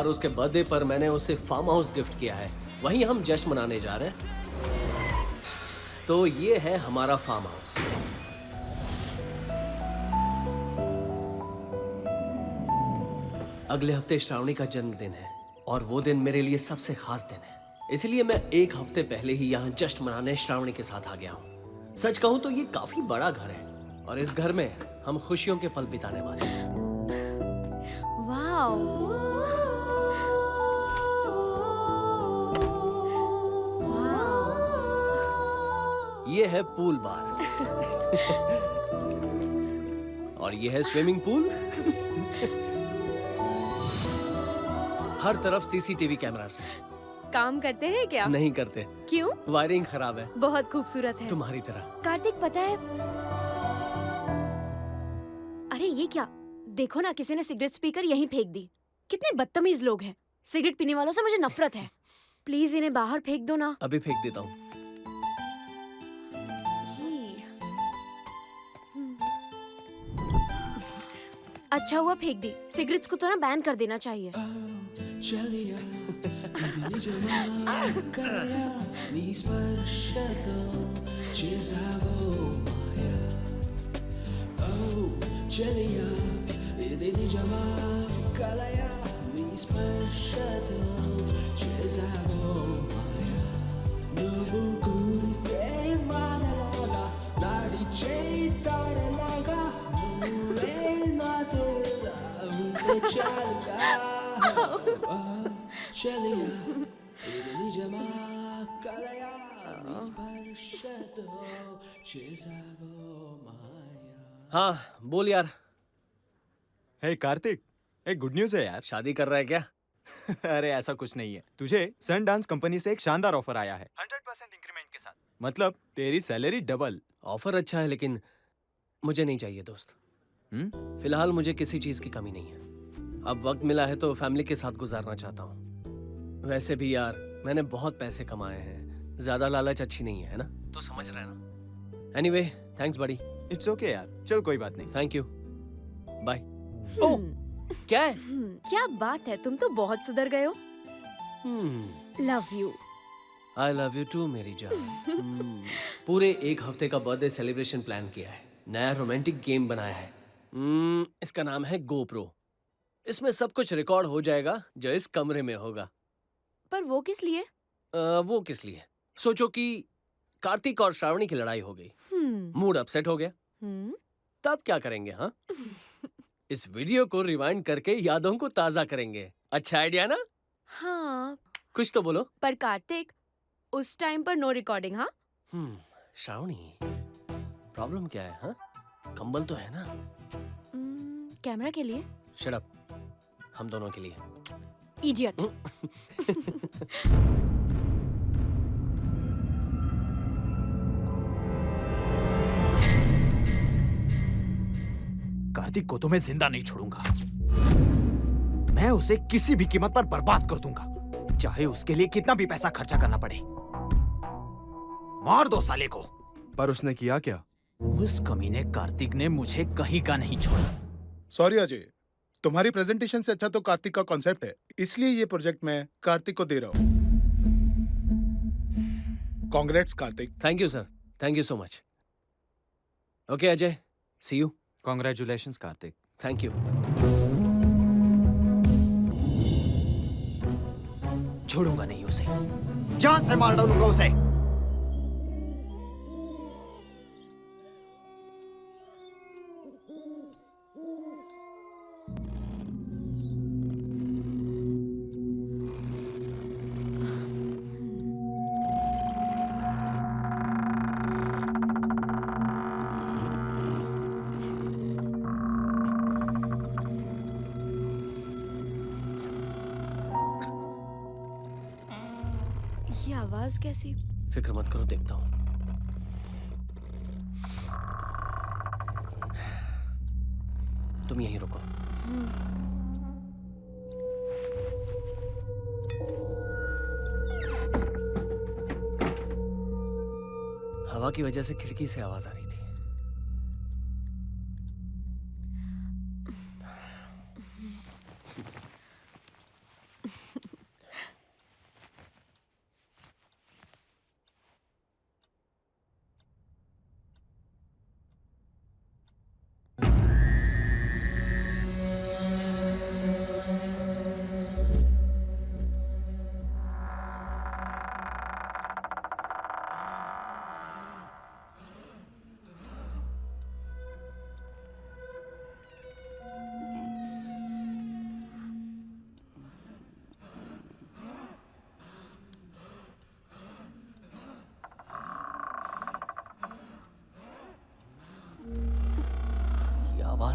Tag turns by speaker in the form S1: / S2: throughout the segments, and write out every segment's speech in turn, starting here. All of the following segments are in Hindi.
S1: उसके बर्थडे पर मैंने उसे फार्म हाउस गिफ्ट किया है। वहीं हम जश्न मनाने जा रहे हैं। तो ये है हमारा फार्म हाउस। अगले हफ्ते श्रावणी का जन्मदिन है और वो दिन मेरे लिए सबसे खास दिन है। इसलिए मैं एक हफ्ते पहले ही यहाँ जश्न मनाने श्रावणी के साथ आ गया हूँ। सच कहूँ तो ये काफी बड़ा घर है और इस घर में हम खुशियों के पल बिताने वाले हैं।
S2: वाओ!
S1: ये है पूल बार और ये है स्विमिंग पूल। हर तरफ सीसीटीवी कैमरास हैं।
S2: काम करते हैं क्या?
S1: नहीं करते।
S2: क्यों?
S1: वायरिंग खराब है।
S2: बहुत खूबसूरत है।
S1: तुम्हारी तरह।
S2: कार्तिक पता है? अरे ये क्या? देखो ना, किसी ने सिगरेट पीकर यहीं फेंक दी। कितने बदतमीज लोग हैं। सिगरेट पीने वालों से मुझे नफरत है। प्लीज इन्हें बाहर फेंक दो ना।
S1: अभी फेंक देता हूँ।
S2: अच्छा हुआ फेंक दी। सिगरेट्स को तो ना बैन कर देना चाहिए।
S1: हाँ बोल यार।
S3: हे कार्तिक, एक गुड न्यूज़ है यार।
S1: शादी कर रहा है क्या?
S3: अरे ऐसा कुछ नहीं है। तुझे सन डांस कंपनी से एक शानदार ऑफर आया है 100% इंक्रीमेंट के साथ। मतलब तेरी सैलरी डबल।
S1: ऑफर अच्छा है लेकिन मुझे नहीं चाहिए दोस्त। फिलहाल मुझे किसी चीज की कमी नहीं है। अब वक्त मिला है तो फैमिली के साथ गुजारना चाहता हूँ। वैसे भी यार मैंने बहुत पैसे कमाए हैं। ज्यादा लालच अच्छी नहीं है ना? तो समझ रहे ना? एनीवे थैंक्स बड़ी।
S3: इट्स ओके यार, चल कोई बात नहीं।
S1: Thank you, bye. ओह क्या है?
S2: क्या बात है, तुम तो बहुत सुधर गए हो। Love you.
S1: I love you too मेरी जान। पूरे एक हफ्ते का बर्थडे सेलिब्रेशन प्लान किया है। नया रोमांटिक गेम बनाया है। इसका नाम है गोप्रो। इसमें सब कुछ रिकॉर्ड हो जाएगा जो इस कमरे में होगा।
S2: पर वो किस लिए?
S1: वो किस लिए? सोचो कि कार्तिक और श्रावणी की लड़ाई हो गई, मूड अपसेट हो गया, तब क्या करेंगे? हाँ इस वीडियो को रिवाइंड करके यादों को ताजा करेंगे। अच्छा आइडिया ना?
S2: हाँ।
S1: कुछ तो बोलो।
S2: पर कार्तिक, उस टाइम पर नो रिकॉर्डिंग। हाँ
S1: श्रावणी, प्रॉब्लम क्या है? हाँ कंबल तो है ना?
S2: कैमरा के लिए।
S1: शट अप, हम दोनों के लिए।
S2: इडियट।
S3: कार्तिक को तो मैं जिंदा नहीं छोड़ूंगा। मैं उसे किसी भी कीमत पर बर्बाद कर दूंगा, चाहे उसके लिए कितना भी पैसा खर्चा करना पड़े। मार दो साले को।
S4: पर उसने किया क्या?
S3: उस कमीने कार्तिक ने मुझे कहीं का नहीं छोड़ा।
S5: सॉरी अजय, तुम्हारी प्रेजेंटेशन से अच्छा तो कार्तिक का कॉन्सेप्ट है, इसलिए ये प्रोजेक्ट मैं कार्तिक को दे रहा हूँ। Congrats Kartik.
S1: Thank you sir, thank you so much. Okay Ajay, see you.
S3: Congratulations Kartik.
S1: Thank you.
S3: छोड़ूंगा नहीं उसे, जान से मार डालूंगा उसे।
S2: ये आवाज कैसी?
S1: फिक्र मत करो, देखता हूँ। तुम यहीं रुको। हवा की वजह से खिड़की से आवाज आ रही थी।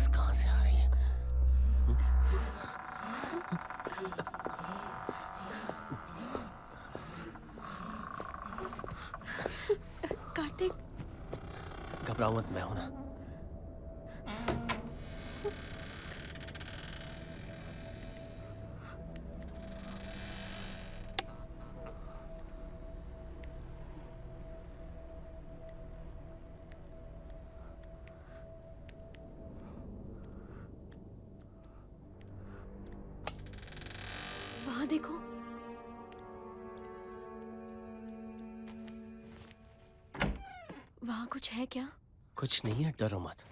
S1: आवाज कहाँ से आ रही है?
S2: कार्तिक,
S1: घबराओ मत, मैं हूं ना।
S2: वहां देखो। वहां कुछ है क्या?
S1: कुछ नहीं है, डरो मत।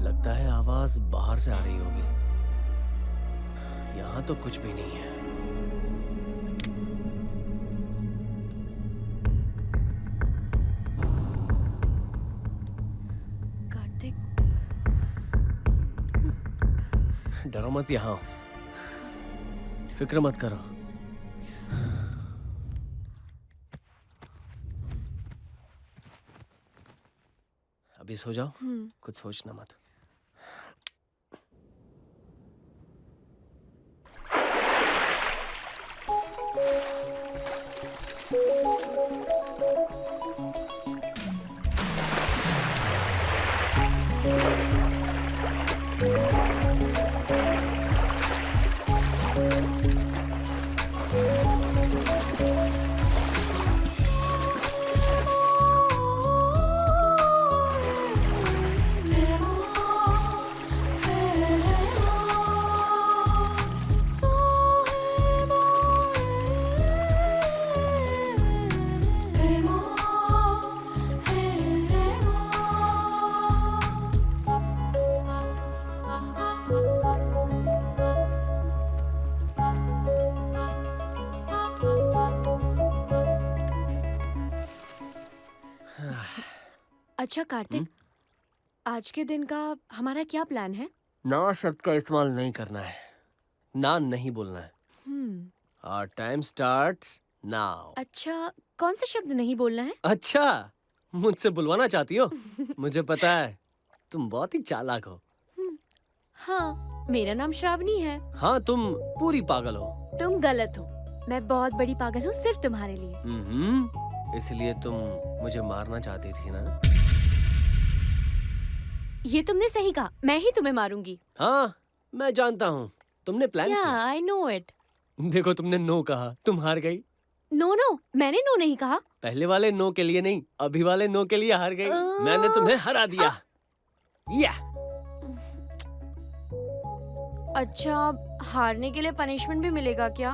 S1: लगता है आवाज बाहर से आ रही होगी। यहाँ तो कुछ भी नहीं है।
S2: कार्तिक,
S1: डरो मत, यहाँ आओ। फिक्र मत करो। अभी सो जाओ, कुछ सोचना मत।
S2: अच्छा कार्तिक, आज के दिन का हमारा क्या प्लान है?
S1: ना शब्द का इस्तेमाल नहीं करना है, ना नहीं बोलना है।
S2: हम्म।
S1: Our time starts now.
S2: अच्छा, कौन सा शब्द नहीं बोलना है?
S1: अच्छा, मुझसे बुलवाना चाहती हो? मुझे पता है, तुम बहुत ही चालाक हो।
S2: हाँ, मेरा नाम श्रावणी है।
S1: हाँ, तुम पूरी पागल हो।
S2: तुम गलत हो। मैं बहुत बड़ी पागल हूँ सिर्फ तुम्हारे लिए।
S1: इसलिए तुम मुझे मारना चाहती थी ना?
S2: ये तुमने सही कहा, मैं ही तुम्हें मारूंगी।
S1: हाँ, मैं जानता हूँ। तुमने प्लान
S2: या,
S1: किया।
S2: I know it.
S1: देखो, तुमने नो कहा, तुम हार गई।
S2: नो नो, मैंने नो नहीं कहा।
S1: पहले वाले नो के लिए नहीं, अभी वाले नो के लिए हार गई। मैंने तुम्हें हरा दिया। या।
S2: अच्छा, हारने के लिए पनिशमेंट भी मिलेगा क्या?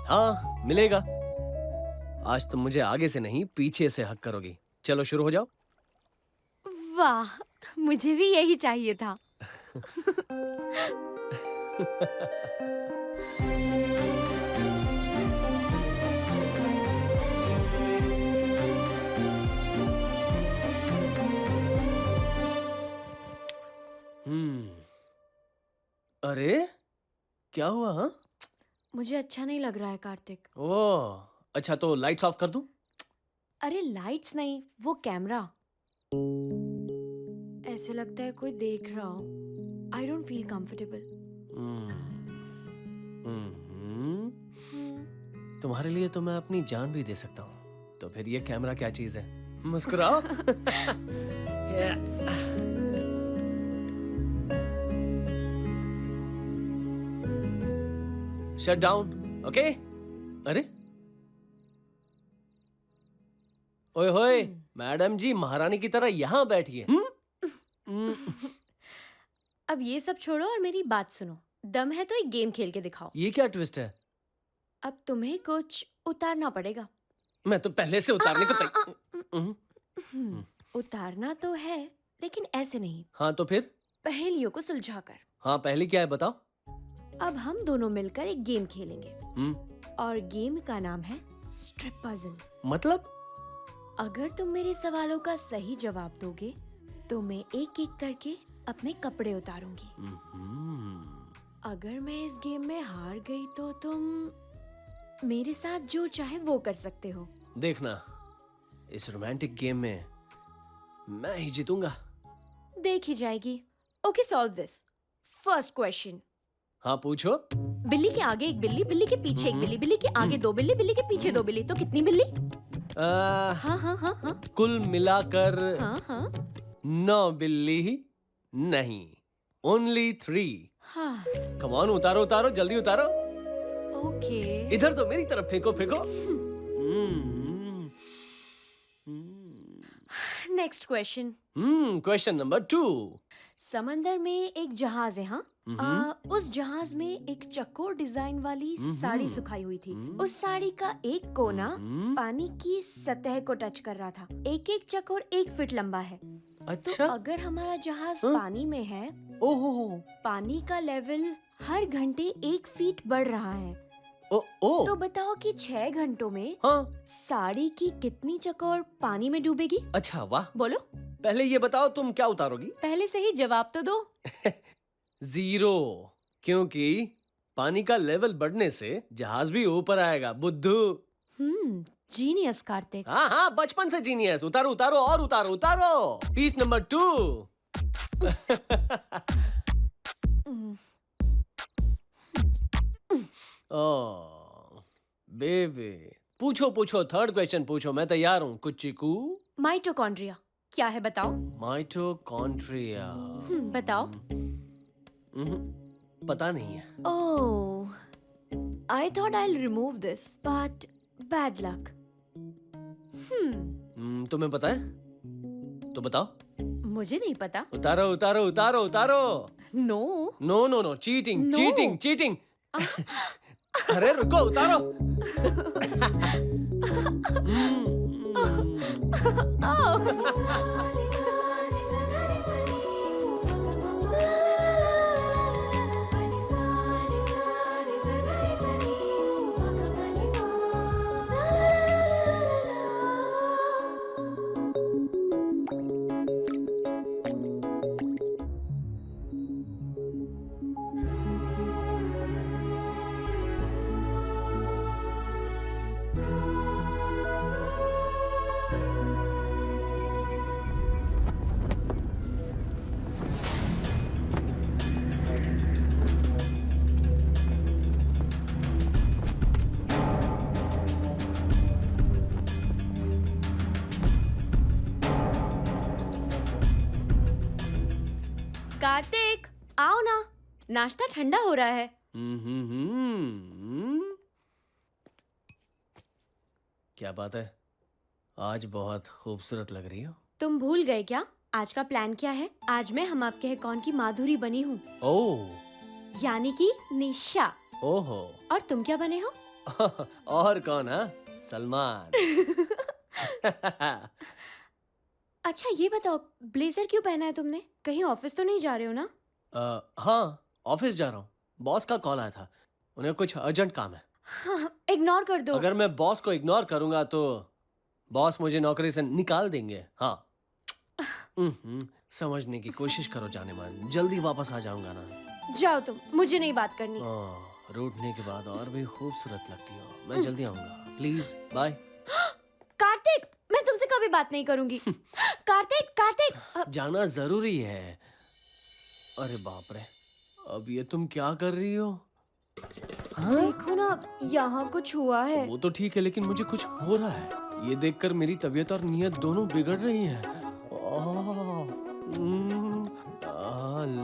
S1: हाँ, मिलेगा। आज तुम मुझे आगे से नहीं, पीछे से हक करोगी। चलो शुरू हो जाओ।
S2: वाह, मुझे भी यही चाहिए था।
S1: अरे, क्या हुआ? हाँ?
S2: मुझे अच्छा नहीं लग रहा है कार्तिक।
S1: ओह, अच्छा तो लाइट्स ऑफ कर दूं?
S2: अरे लाइट्स नहीं, वो कैमरा। ऐसे लगता है कोई देख रहा हो। I don't feel comfortable.
S1: तुम्हारे लिए तो मैं अपनी जान भी दे सकता हूँ। तो फिर ये कैमरा क्या चीज है? मुस्कुराओ। Shut down, okay? अरे ओए होए, मैडम जी महारानी की तरह यहाँ बैठिए।
S2: अब ये सब छोड़ो और मेरी बात सुनो। दम है तो एक गेम खेल के दिखाओ।
S1: ये क्या ट्विस्ट है?
S2: अब तुम्हें कुछ उतारना पड़ेगा।
S1: मैं तो पहले से उतारने को
S2: उतारना तो है, लेकिन ऐसे नहीं,
S1: हाँ तो फिर?
S2: पहेलियों को सुलझाकर।
S1: हाँ पहली क्या है बताओ?
S2: अब हम दोनों मिलकर एक गेम खेलेंगे
S1: हम्म,
S2: और गेम का नाम है स्ट्रिप पजल।
S1: मतलब?
S2: अगर तुम मेरे सवालों का सही जवाब दोगे तो मैं एक एक करके अपने कपड़े उतारूंगी। अगर मैं इस गेम में हार गई तो तुम मेरे साथ जो चाहे वो कर सकते हो।
S1: देखना, इस रोमांटिक गेम में मैं ही जीतूंगा।
S2: देखी जाएगी। Okay, solve this. First question.
S1: हाँ पूछो।
S2: बिल्ली के आगे एक बिल्ली, बिल्ली के पीछे एक बिल्ली, बिल्ली के आगे दो बिल्ली, बिल्ली के पीछे दो बिल्ली, तो कितनी बिल्ली? हाँ हाँ हाँ हाँ
S1: कुल मिलाकर
S2: हाँ हाँ
S1: 9 बिल्ली नहीं, ओनली 3।
S2: हाँ।
S1: कम ऑन, उतारो उतारो, जल्दी उतारो।
S2: ओके।
S1: इधर तो मेरी तरफ फेंको फेंको।
S2: Next question.
S1: Question number 2।
S2: समंदर में एक जहाज है। हाँ, उस जहाज में एक चकोर डिजाइन वाली साड़ी सुखाई हुई थी। उस साड़ी का एक कोना पानी की सतह को टच कर रहा था। एक एक चकोर 1 फीट लंबा है।
S1: अच्छा।
S2: तो अगर हमारा जहाज पानी में है,
S1: ओहो,
S2: पानी का लेवल हर घंटे 1 फीट बढ़ रहा है।
S1: ओ
S2: तो बताओ कि 6 घंटों में
S1: हाँ।
S2: साड़ी की कितनी चकोर पानी में डूबेगी?
S1: अच्छा वाह।
S2: बोलो।
S1: पहले ये बताओ तुम क्या उतारोगी?
S2: पहले से ही जवाब तो दो।
S1: 0, क्योंकि पानी का लेवल बढ़ने से जहाज भी ऊपर आएगा, बुद्धू।
S2: जीनियस कार्तिक।
S1: हाँ हाँ, बचपन से जीनियस। उतारो उतारो और उतारो उतारो। Piece number 2। बेबी, पूछो पूछो, थर्ड क्वेश्चन पूछो, मैं तैयार हूँ। कुचिकू।
S2: माइटोकॉन्ड्रिया क्या है बताओ?
S1: माइटोकॉन्ड्रिया।
S2: बताओ।
S1: पता नहीं है।
S2: Oh, I thought I remove this but bad luck.
S1: तुम्हें पता है? तो बताओ।
S2: मुझे नहीं पता।
S1: उतारो उतारो उतारो उतारो।
S2: No
S1: no no no, cheating
S2: No.
S1: Cheating cheating. अरे रुको, उतारो।
S2: कार्तिक, आओ ना, नाश्ता ठंडा हो रहा है।
S1: क्या बात है, आज बहुत खूबसूरत लग रही हो।
S2: तुम भूल गए क्या? आज का प्लान क्या है? आज मैं हम आपके हैं कौन की माधुरी बनी हूँ,
S1: ओह,
S2: यानी कि निशा।
S1: ओहो।
S2: और तुम क्या बने हो?
S1: और कौन? हाँ, सलमान।
S2: अच्छा ये बताओ, ब्लेजर क्यों पहना है तुमने? कहीं ऑफिस तो नहीं जा रहे हो ना?
S1: हाँ, ऑफिस जा रहा हूँ। बॉस का कॉल आया था, उन्हें कुछ अर्जेंट काम है।
S2: हाँ, इग्नोर कर दो।
S1: अगर मैं बॉस को इग्नोर करूंगा तो बॉस मुझे नौकरी से निकाल देंगे। हाँ। समझने की कोशिश करो जाने मन, जल्दी वापस आ जाऊंगा ना।
S2: जाओ तुम, मुझे नहीं बात करनी।
S1: रूठने के बाद और भी खूबसूरत लगती हो। मैं जल्दी आऊंगा, प्लीज, बाय।
S2: कार्तिक, मैं तुमसे कभी बात नहीं करूंगी। कार्तिक, कार्तिक।
S1: जाना जरूरी है। अरे बाप रे, अब ये तुम क्या कर रही हो? हाँ?
S2: देखो ना, यहाँ कुछ हुआ है।
S1: वो तो ठीक है, लेकिन मुझे कुछ हो रहा है। ये देखकर मेरी तबीयत और नीयत दोनों बिगड़ रही है।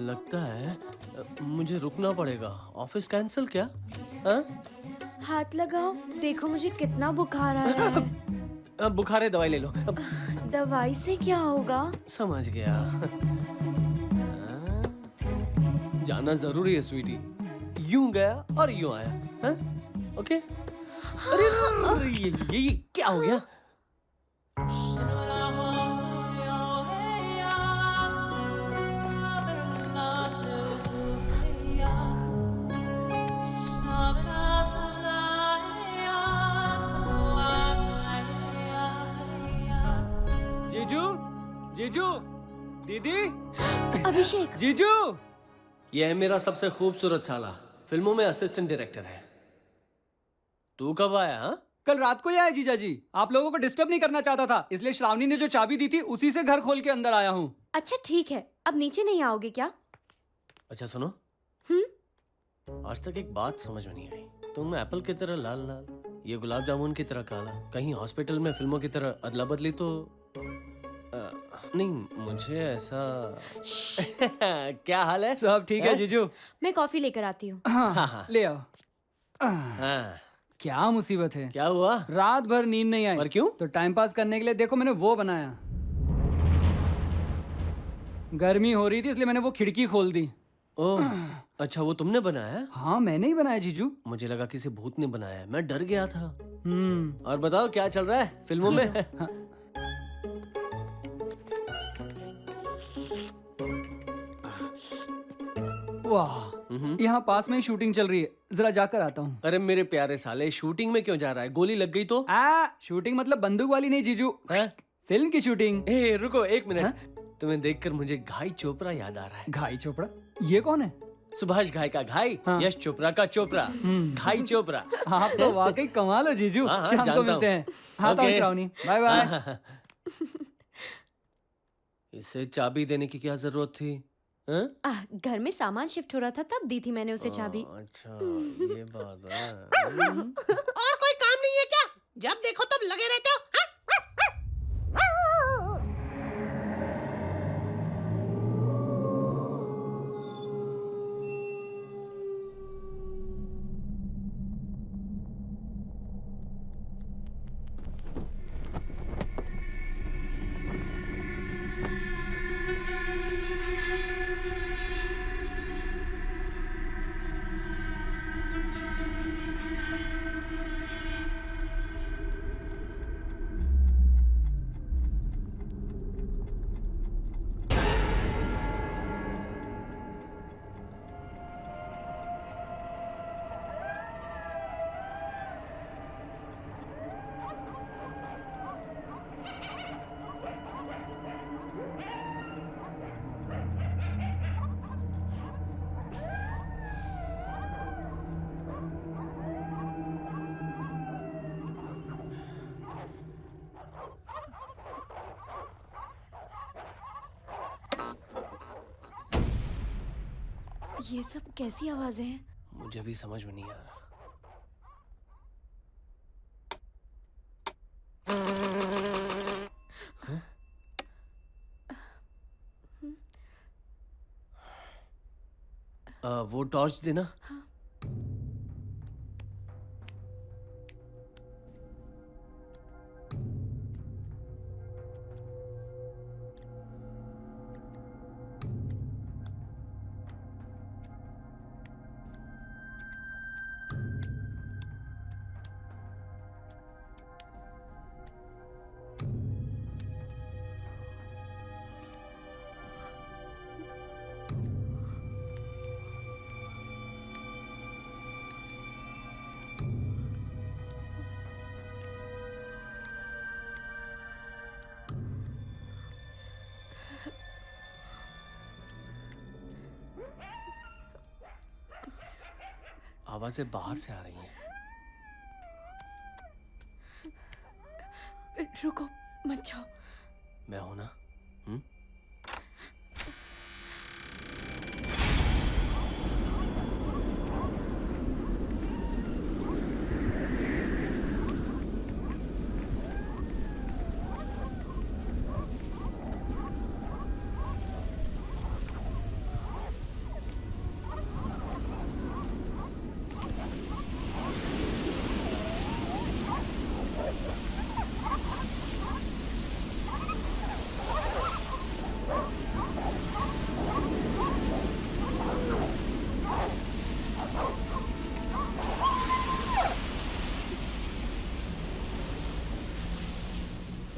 S1: लगता है मुझे रुकना पड़ेगा। ऑफिस कैंसिल क्या? हाँ?
S2: हाथ लगाओ, देखो मुझे कितना बुखार आ रहा है।
S1: अब बुखार है, दवाई ले लो। अब
S2: दवाई से क्या होगा?
S1: समझ गया। हाँ? जाना जरूरी है स्वीटी। यूं गया और यूं आया। हाँ? ओके? अरे ये क्या हो गया? जीजू, जीजू, दीदी,
S2: अभिषेक,
S1: जीजू। ये है मेरा सबसे खूबसूरत साला, फिल्मों में असिस्टेंट डायरेक्टर है। तू कब आया? हाँ?
S4: कल रात को ही आया जीजा जी। आप लोगों को डिस्टर्ब नहीं करना चाहता था, इसलिए श्रावणी ने जो चाबी दी थी उसी से घर खोल के अंदर आया हूँ।
S2: अच्छा ठीक है, अब नीचे नहीं आओगे क्या?
S1: अच्छा सुनो, आज तक एक बात समझ में नहीं आई। तुम एप्पल की तरह लाल लाल, ये गुलाब जामुन की तरह काला। कहीं हॉस्पिटल में फिल्मों की तरह अदला बदली तो नहीं, मुझे ऐसा क्या हाल है?
S4: सब ठीक है जीजू।
S2: मैं कॉफी लेकर आती हूँ।
S4: हाँ, ले आओ।
S1: हाँ,
S4: क्या मुसीबत है,
S1: क्या हुआ?
S4: रात भर नींद नहीं आई।
S1: पर क्यों?
S4: तो टाइम पास करने के लिए देखो मैंने वो बनाया। गर्मी हो रही थी इसलिए मैंने वो खिड़की खोल दी।
S1: ओह, अच्छा वो तुमने बनाया?
S4: हाँ मैंने ही बनाया जीजू।
S1: मुझे लगा किसी भूत ने बनाया, मैं डर गया था। और बताओ क्या चल रहा है फिल्मों में?
S4: वाह, यहाँ पास में ही शूटिंग चल रही है, जरा जाकर आता हूँ।
S1: अरे मेरे प्यारे साले, शूटिंग में क्यों जा रहा है? गोली लग गई तो?
S4: शूटिंग मतलब बंदूक वाली नहीं जीजू, फिल्म की शूटिंग।
S1: ए रुको एक मिनट, तुम्हें देखकर मुझे घाई चोपड़ा याद आ रहा है।
S4: घाई चोपड़ा? ये कौन है?
S1: सुभाष घाई का घाई, यश चोपड़ा का चोपड़ा, घाई चोपड़ा।
S4: आप तो वाकई कमाल हो जीजू।
S1: हाँ,
S4: शाम को
S1: जानता
S4: मिलते
S1: हूँ।
S4: हैं। आता हूँ
S1: ओके।
S4: Shravani, bye bye.
S1: इसे चाबी देने की क्या जरूरत थी? हाँ?
S2: घर में सामान शिफ्ट हो रहा था तब दी थी मैंने उसे चाबी।
S1: अच्छा ये बात है।
S6: और कोई काम नहीं है क्या? जब देखो तब लगे रहते हो। हाँ?
S2: ये सब कैसी आवाजें हैं?
S1: मुझे भी समझ में नहीं आ रहा। वो टॉर्च देना। आवाजें बाहर से आ रही हैं।
S2: रुको, मत जाओ।
S1: मैं हूं ना?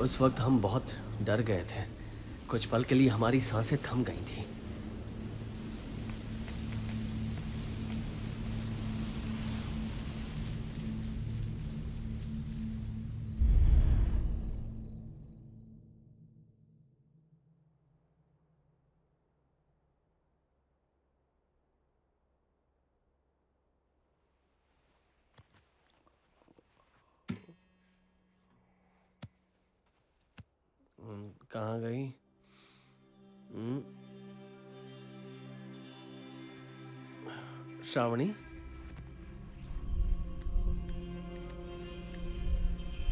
S1: उस वक्त हम बहुत डर गए थे। कुछ पल के लिए हमारी सांसें थम गई थी। कहाँ गई? श्रावणी,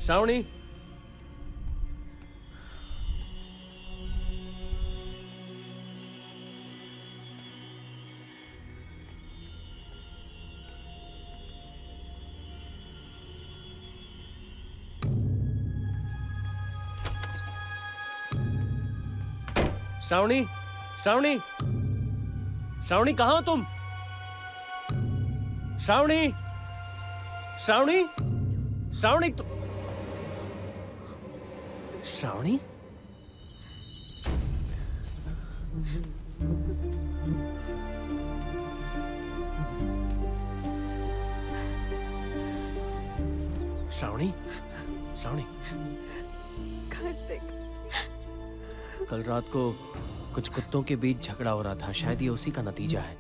S1: श्रावणी, श्रावणी, श्रावणी, श्रावणी कहाँ हो तुम? श्रावणी, श्रावणी, श्रावणी तु... श्रावणी? श्रावणी, श्रावणी,
S2: कार्तिक,
S1: कल रात को कुछ कुत्तों के बीच झगड़ा हो रहा था। शायद ये उसी का नतीजा है।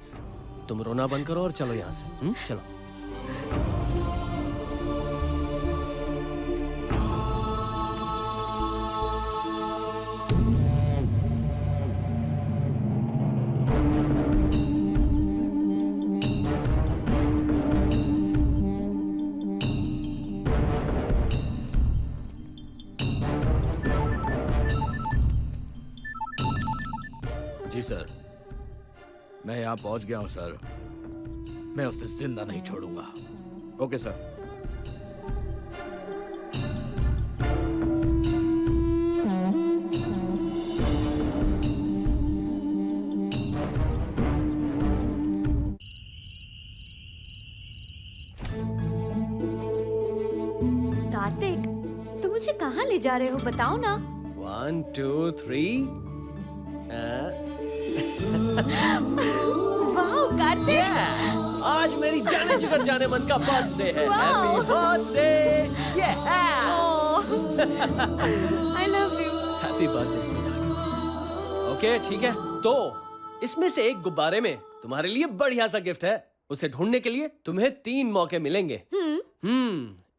S1: तुम रोना बंद करो और चलो यहाँ से। चलो।
S7: जी सर, मैं यहाँ पहुँच गया हूँ सर। मैं उसे जिंदा नहीं छोड़ूंगा। Okay sir.
S2: कार्तिक, तुम मुझे कहाँ ले जा रहे हो बताओ ना।
S1: 1 2 3
S2: वाह कार्तिक,
S1: आज मेरी जाने जिगर जाने मन का बर्थडे है। Happy birthday.
S2: I love you.
S1: Happy birthday sweetheart. Okay ठीक है, तो इसमें से एक गुब्बारे में तुम्हारे लिए बढ़िया सा गिफ्ट है। उसे ढूंढने के लिए तुम्हें 3 मौके मिलेंगे।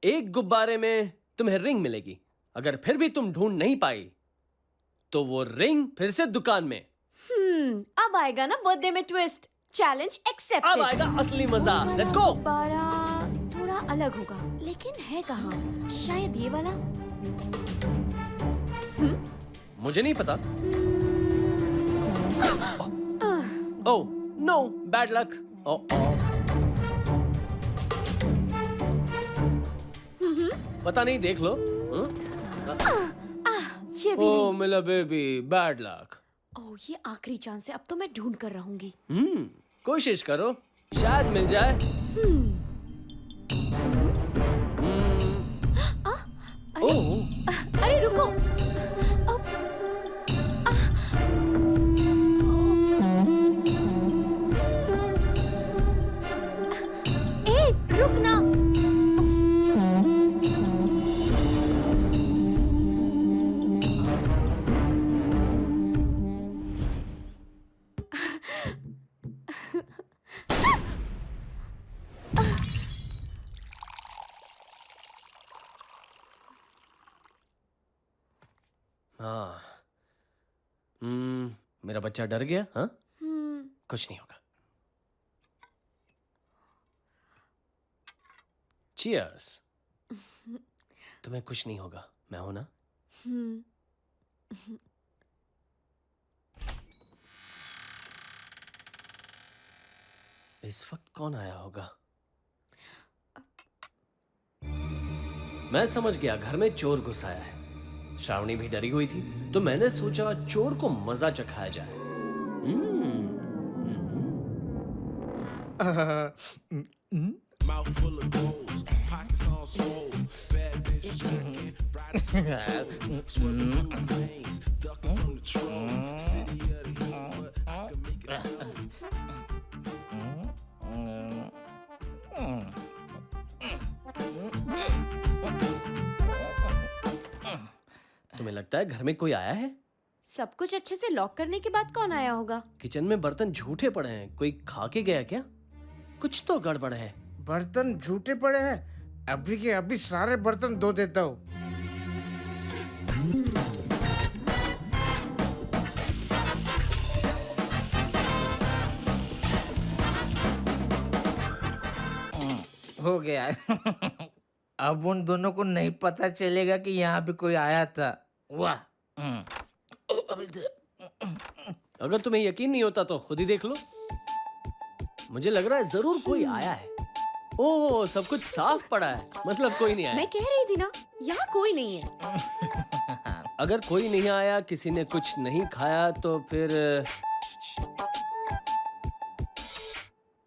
S1: एक गुब्बारे में तुम्हें रिंग मिलेगी। अगर फिर भी तुम ढूंढ नहीं पाई तो वो रिंग फिर से दुकान में।
S2: अब आएगा ना बर्थडे में ट्विस्ट। Challenge accepted.
S1: अब आएगा असली मजा। Let's go.
S2: गुब्बारा थोड़ा अलग होगा, लेकिन है कहाँ? शायद ये वाला।
S1: मुझे नहीं पता। Oh no, bad luck. पता नहीं, देख लो।
S2: ये भी
S1: ओह मिला बेबी, बैड लक।
S2: ओह ये आखिरी चांस है। अब तो मैं ढूंढ कर रहूंगी।
S1: कोशिश करो, शायद मिल जाए।
S2: अरे रुको। ए रुक ना।
S1: हाँ, मेरा बच्चा डर गया। हाँ, कुछ नहीं होगा। चीयर्स। तुम्हें कुछ नहीं होगा, मैं हूं ना। इस वक्त कौन आया होगा? मैं समझ गया, घर में चोर घुस आया है। श्रावणी भी डरी हुई थी, तो मैंने सोचा चोर को मजा चखाया जाए।
S8: Mouth full of gold, pockets on swole, bad bitch jerking, ride
S1: तुम्हें लगता है घर में कोई आया है?
S2: सब कुछ अच्छे से लॉक करने के बाद कौन आया होगा?
S1: किचन में बर्तन झूठे पड़े हैं, कोई खा के गया क्या? कुछ तो गड़बड़ है।
S8: बर्तन झूठे पड़े हैं। अभी के अभी सारे बर्तन धो देता हूँ। हो गया। अब उन दोनों को नहीं पता चलेगा कि यहाँ पे कोई आया था। वाह।
S1: अगर तुम्हें यकीन नहीं होता तो खुद ही देख लो। मुझे लग रहा है जरूर कोई आया है। ओह, सब कुछ साफ पड़ा है, मतलब कोई नहीं आया।
S2: मैं कह रही थी ना, यहाँ कोई नहीं है।
S1: अगर कोई नहीं आया, किसी ने कुछ नहीं खाया तो फिर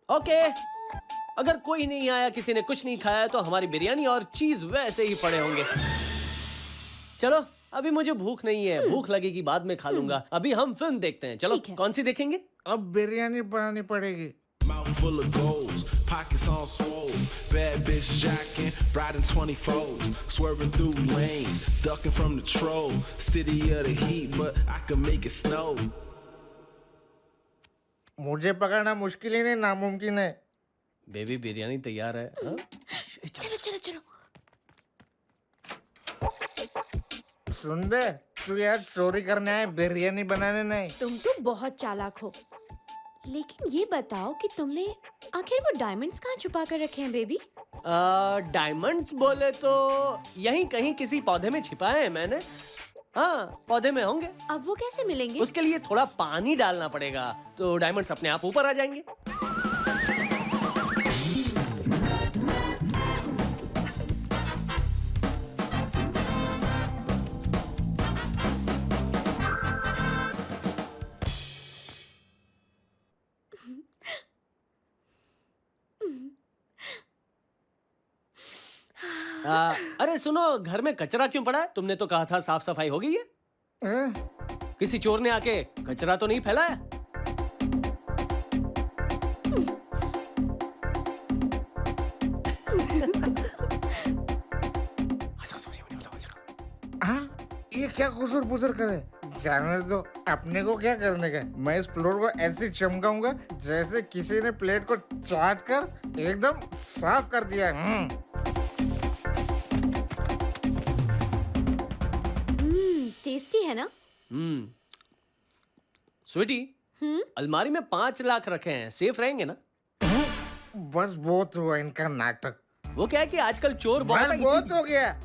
S1: ओके। अगर कोई नहीं आया, किसी ने कुछ नहीं खाया तो हमारी बिरयानी और चीज वैसे ही पड़े होंगे। चलो, अभी मुझे भूख नहीं है, भूख लगेगी बाद में खा लूंगा। अभी हम फिल्म देखते हैं। चलो,
S2: ठीक है।
S1: कौन सी देखेंगे?
S8: अब बिरयानी बनानी पड़ेगी।
S9: Mouth full of goals, pockets on swole. Bad bitch jacking, riding 24s, swerving through lanes, ducking from the troll. City of the heat, but I can make it snow.
S8: मुझे पकड़ना मुश्किल ही नहीं, नामुमकिन है।
S1: बेबी, बिरयानी तैयार है। हाँ?
S2: चलो चलो चलो।
S8: सुन बे, तू यार चोरी करने आए, बिरयानी बनाने नहीं।
S2: तुम तो बहुत चालाक हो। लेकिन ये बताओ कि तुमने आखिर वो डायमंड्स कहाँ छुपा कर रखे हैं बेबी?
S1: डायमंड्स बोले तो यहीं कहीं किसी पौधे में छिपाए हैं मैंने। हाँ, पौधे में होंगे।
S2: अब वो कैसे मिलेंगे?
S1: उसके लिए थोड़ा पानी डालना पड़ेगा, तो डायमंड्स अपने आप ऊपर आ जाएंगे। अरे सुनो, घर में कचरा क्यों पड़ा है? तुमने तो कहा था साफ सफाई हो गई है। किसी चोर ने आके कचरा तो नहीं फैलाया?
S8: हाँ, ये क्या कुसुर पुसुर करे? जाने दो, अपने को क्या करने का? मैं इस फ्लोर को ऐसे चमकाऊंगा जैसे किसी ने प्लेट को चाट कर एकदम साफ कर दिया।
S2: टेस्टी है ना?
S1: स्वीटी, अलमारी में 5 लाख रखे हैं, सेफ रहेंगे ना?
S8: बस बहुत हुआ इनका नाटक।
S1: वो क्या है कि आजकल चोर बहुत
S8: बस बहुत हो गया।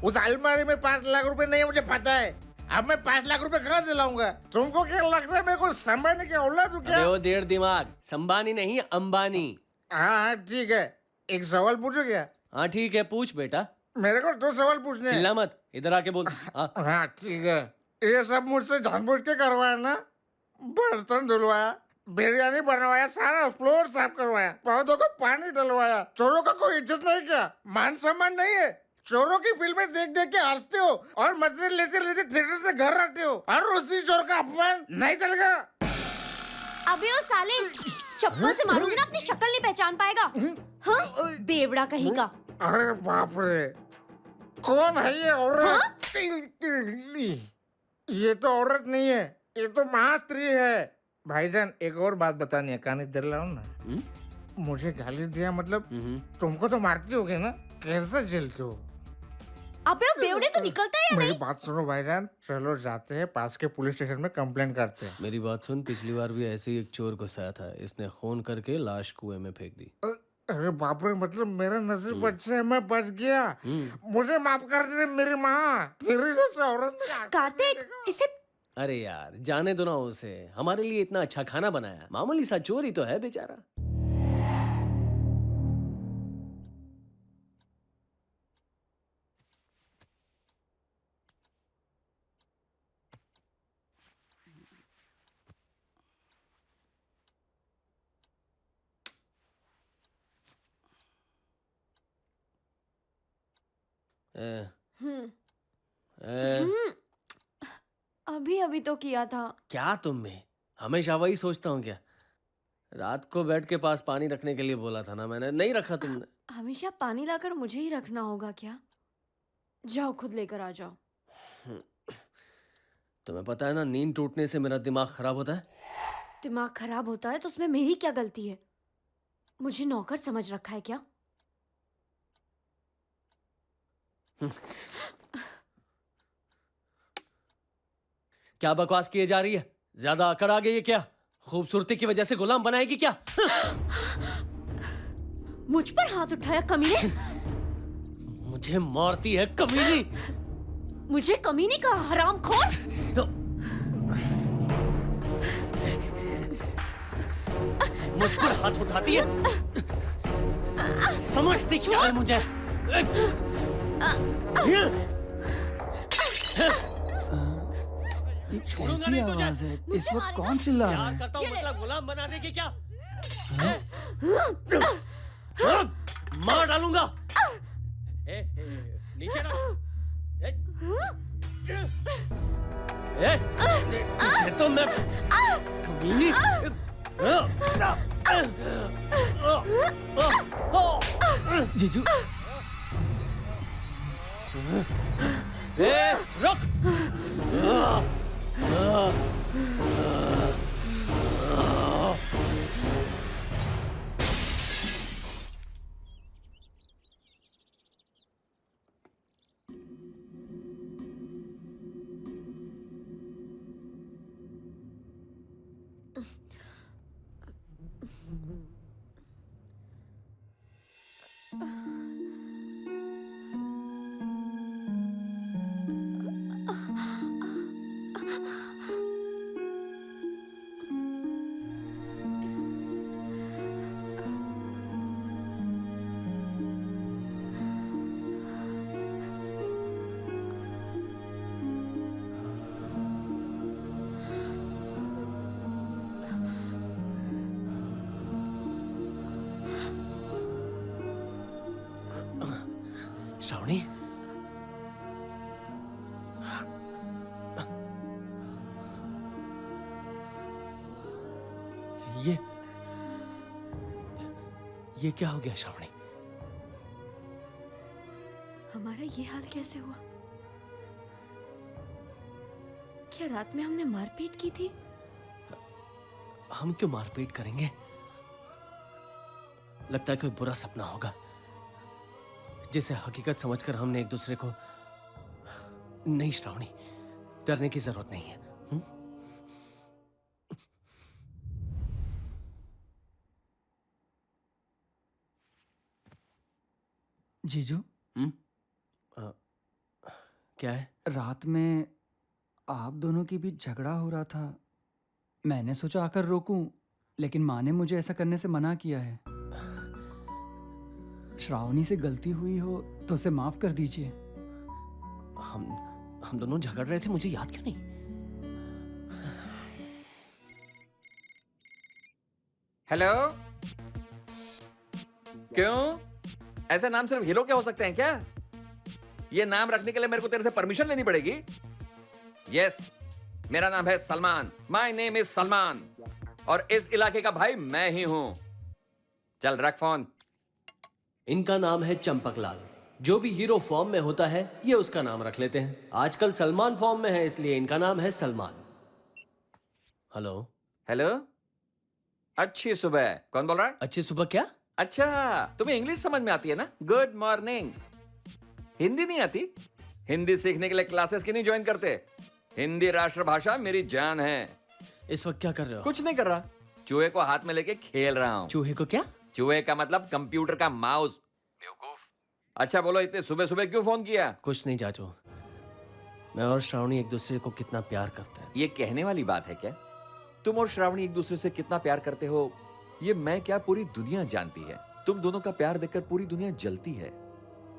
S8: उस अलमारी में 5 लाख रुपए नहीं है, मुझे पता है। अब मैं 5 लाख रुपए कहाँ से लाऊंगा? तुमको क्या लगता है मेरे को संभालने की औलाद हूँ क्या?
S1: अबे वो देर दिमाग, संबानी नहीं अंबानी।
S8: हाँ ठीक है, एक सवाल पूछो क्या?
S1: हाँ ठीक है, पूछ बेटा।
S8: मेरे को 2 सवाल पूछने हैं।
S1: चिल्ला मत, इधर आके बोल। हाँ।
S8: हाँ ठीक है, ये सब मुझसे जानबूझ के करवाया ना? बर्तन धुलवाया, बिरयानी बनवाया, सारा फ्लोर साफ करवाया, पौधों को पानी डलवाया, चोरों का कोई इज्जत नहीं किया, मान सम्मान नहीं है। चोरों की फिल्में देख देख के हंसते हो और मजे लेते लेते थिएटर से घर आते हो, और उसी चोर का अपमान नहीं चलेगा।
S2: अबे ओ साले, चप्पल से मारूंगी ना, अपनी शक्ल नहीं पहचान पाएगा। हाँ, बेवड़ा कहीं का।
S8: अरे बाप रे, कौन है ये औरत? ये तो औरत नहीं है, ये तो महास्त्री है। भाईजान, एक और बात बतानी है, कान इधर लाओ ना। मुझे गाली दिया मतलब तुमको तो मारती होगी ना? कैसे झेलते हो?
S2: अबे ओ बेवड़े, तो निकलता है या
S8: मेरी
S2: नहीं?
S8: बात सुनो भाईजान, चलो जाते हैं पास के पुलिस स्टेशन में कंप्लेंट करते हैं।
S1: मेरी बात सुन, पिछली बार भी ऐसे ही एक चोर घुसाया था, इसने खून करके लाश कुएं में फेंक दी।
S8: अरे बाप रे, मतलब मेरा नसीब अच्छा है, मैं बच गया। मुझे माफ कर दे मेरी माँ। तेरी जैसे औरत ने
S2: कार्तिक, इसे
S1: अरे यार, जाने दो ना उसे, हमारे लिए इतना अच्छा खाना बनाया, मामूली सा चोर ही तो है बेचारा।
S2: अभी अभी तो किया था।
S1: क्या तुम में हमेशा वही सोचता हूँ क्या? रात को बेड के पास पानी रखने के लिए बोला था ना मैंने, नहीं रखा तुमने।
S2: हमेशा पानी लाकर मुझे ही रखना होगा क्या? जाओ खुद लेकर आ जाओ।
S1: तुम्हें पता है ना, नींद टूटने से मेरा दिमाग खराब होता है।
S2: दिमाग खराब होता है तो उसमें मेरी क्या गलती है? मुझे नौकर समझ रखा है क्या?
S1: क्या बकवास किए जा रही है? ज्यादा अकड़ आ गई है क्या? खूबसूरती की वजह से गुलाम बनाएगी क्या?
S2: मुझ पर हाथ उठाया कमीने?
S1: मुझे मारती है कमीनी।
S2: मुझे कमीने का हरामखोर?
S1: मुझ पर हाथ उठाती है? समझती क्या है मुझे? छोड़ूंगा नहीं तुझे।
S4: इस वक्त कौन चिल्ला रहा
S1: प्यार
S4: है?
S1: करता हूँ मतलब गुलाम बना देगी क्या? मार डालूंगा। नीचे रख। तुझे तो मैं कमीनी।
S4: जीजू
S1: रुक। श्रावणी, ये क्या हो गया श्रावणी?
S2: हमारा ये हाल कैसे हुआ? क्या रात में हमने मारपीट की थी?
S1: हम क्यों मारपीट करेंगे? लगता है कोई बुरा सपना होगा जिसे हकीकत समझकर हमने एक दूसरे को। नहीं श्रावणी, डरने की जरूरत नहीं है।
S4: जीजू
S1: क्या है?
S4: रात में आप दोनों के बीच झगड़ा हो रहा था। मैंने सोचा आकर रोकूं, लेकिन माँ ने मुझे ऐसा करने से मना किया है। श्रावणी से गलती हुई हो तो उसे माफ कर दीजिए।
S1: हम दोनों झगड़ रहे थे, मुझे याद क्यों नहीं?
S10: हेलो, क्यों? ऐसे नाम सिर्फ हीरो के हो सकते हैं क्या? ये नाम रखने के लिए मेरे को तेरे से परमिशन लेनी पड़ेगी? यस, मेरा नाम है Salman. My name is Salman, और इस इलाके का भाई मैं ही हूं। चल रख फोन।
S1: इनका नाम है चंपकलाल। जो भी हीरो फॉर्म में होता है ये उसका नाम रख लेते हैं। आजकल सलमान फॉर्म में है, इसलिए इनका नाम है सलमान। हेलो।
S10: हेलो, अच्छी सुबह। कौन बोल रहा है?
S1: अच्छी सुबह क्या?
S10: अच्छा, तुम्हें इंग्लिश समझ में आती है ना? Good morning. हिंदी नहीं आती? हिंदी सीखने के लिए क्लासेस क्यों नहीं ज्वाइन करते? हिंदी राष्ट्रभाषा मेरी जान है।
S1: इस वक्त क्या कर रहे हो?
S10: कुछ नहीं कर रहा, चूहे को हाथ में लेके खेल रहा हूँ।
S1: चूहे को क्या?
S10: चूहे का मतलब कंप्यूटर का माउस, बेवकूफ। अच्छा बोलो, इतने सुबह सुबह क्यों फोन किया?
S1: कुछ नहीं चाचू, मैं और श्रावणी एक दूसरे को कितना प्यार करते हैं।
S10: ये कहने वाली बात है क्या? तुम और श्रावणी एक दूसरे से कितना प्यार करते हो ये मैं क्या, पूरी दुनिया जानती है। तुम दोनों का प्यार देखकर पूरी दुनिया जलती है।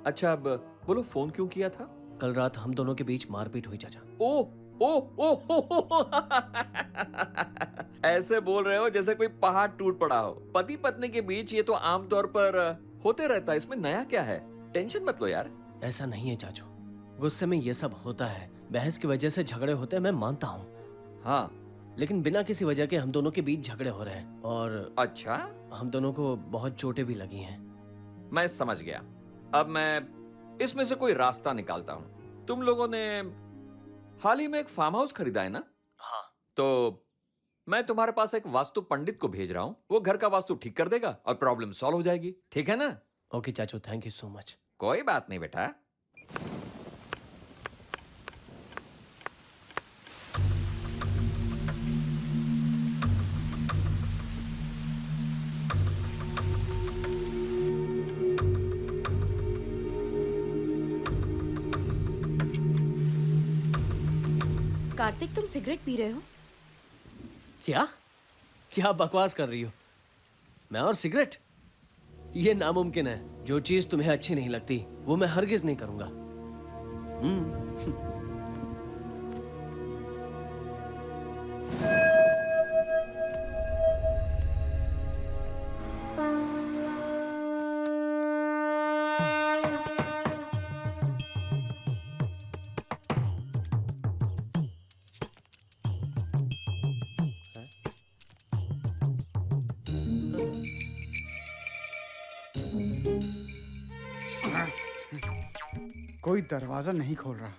S10: अच्छा अब बोलो, फोन क्यों किया था?
S1: कल रात हम दोनों के बीच मारपीट हुई चाचा।
S10: ओ ओ ओ हो। ऐसे बोल रहे हो जैसे कोई पहाड़ टूट पड़ा हो। पति पत्नी के बीच ये तो आमतौर पर होते रहता है, इसमें नया क्या है? टेंशन मत लो यार।
S1: ऐसा नहीं है चाचू, गुस्से में ये सब होता है, बहस की वजह से झगड़े होते हैं, मैं मानता हूँ।
S10: हाँ,
S1: लेकिन बिना किसी वजह के हम दोनों के बीच झगड़े हो रहे हैं और
S10: अच्छा,
S1: हम दोनों को बहुत चोटें भी लगी हैं।
S10: मैं समझ गया। अब मैं इसमें से कोई रास्ता निकालता हूँ। तुम लोगों ने हाल ही में एक फार्म हाउस खरीदा है ना?
S1: हाँ।
S10: तो मैं तुम्हारे पास एक वास्तु पंडित को भेज रहा हूँ। वो घर का वास्तु ठीक कर देगा और प्रॉब्लम सॉल्व हो जाएगी। ठीक है ना?
S1: ओके चाचू, थैंक यू सो मच।
S10: कोई बात नहीं बेटा।
S2: कार्तिक, तुम सिगरेट पी रहे हो?
S1: क्या क्या बकवास कर रही हो? मैं और सिगरेट? ये नामुमकिन है। जो चीज तुम्हें अच्छी नहीं लगती वो मैं हरगिज नहीं करूंगा।
S8: कोई दरवाजा नहीं खोल रहा,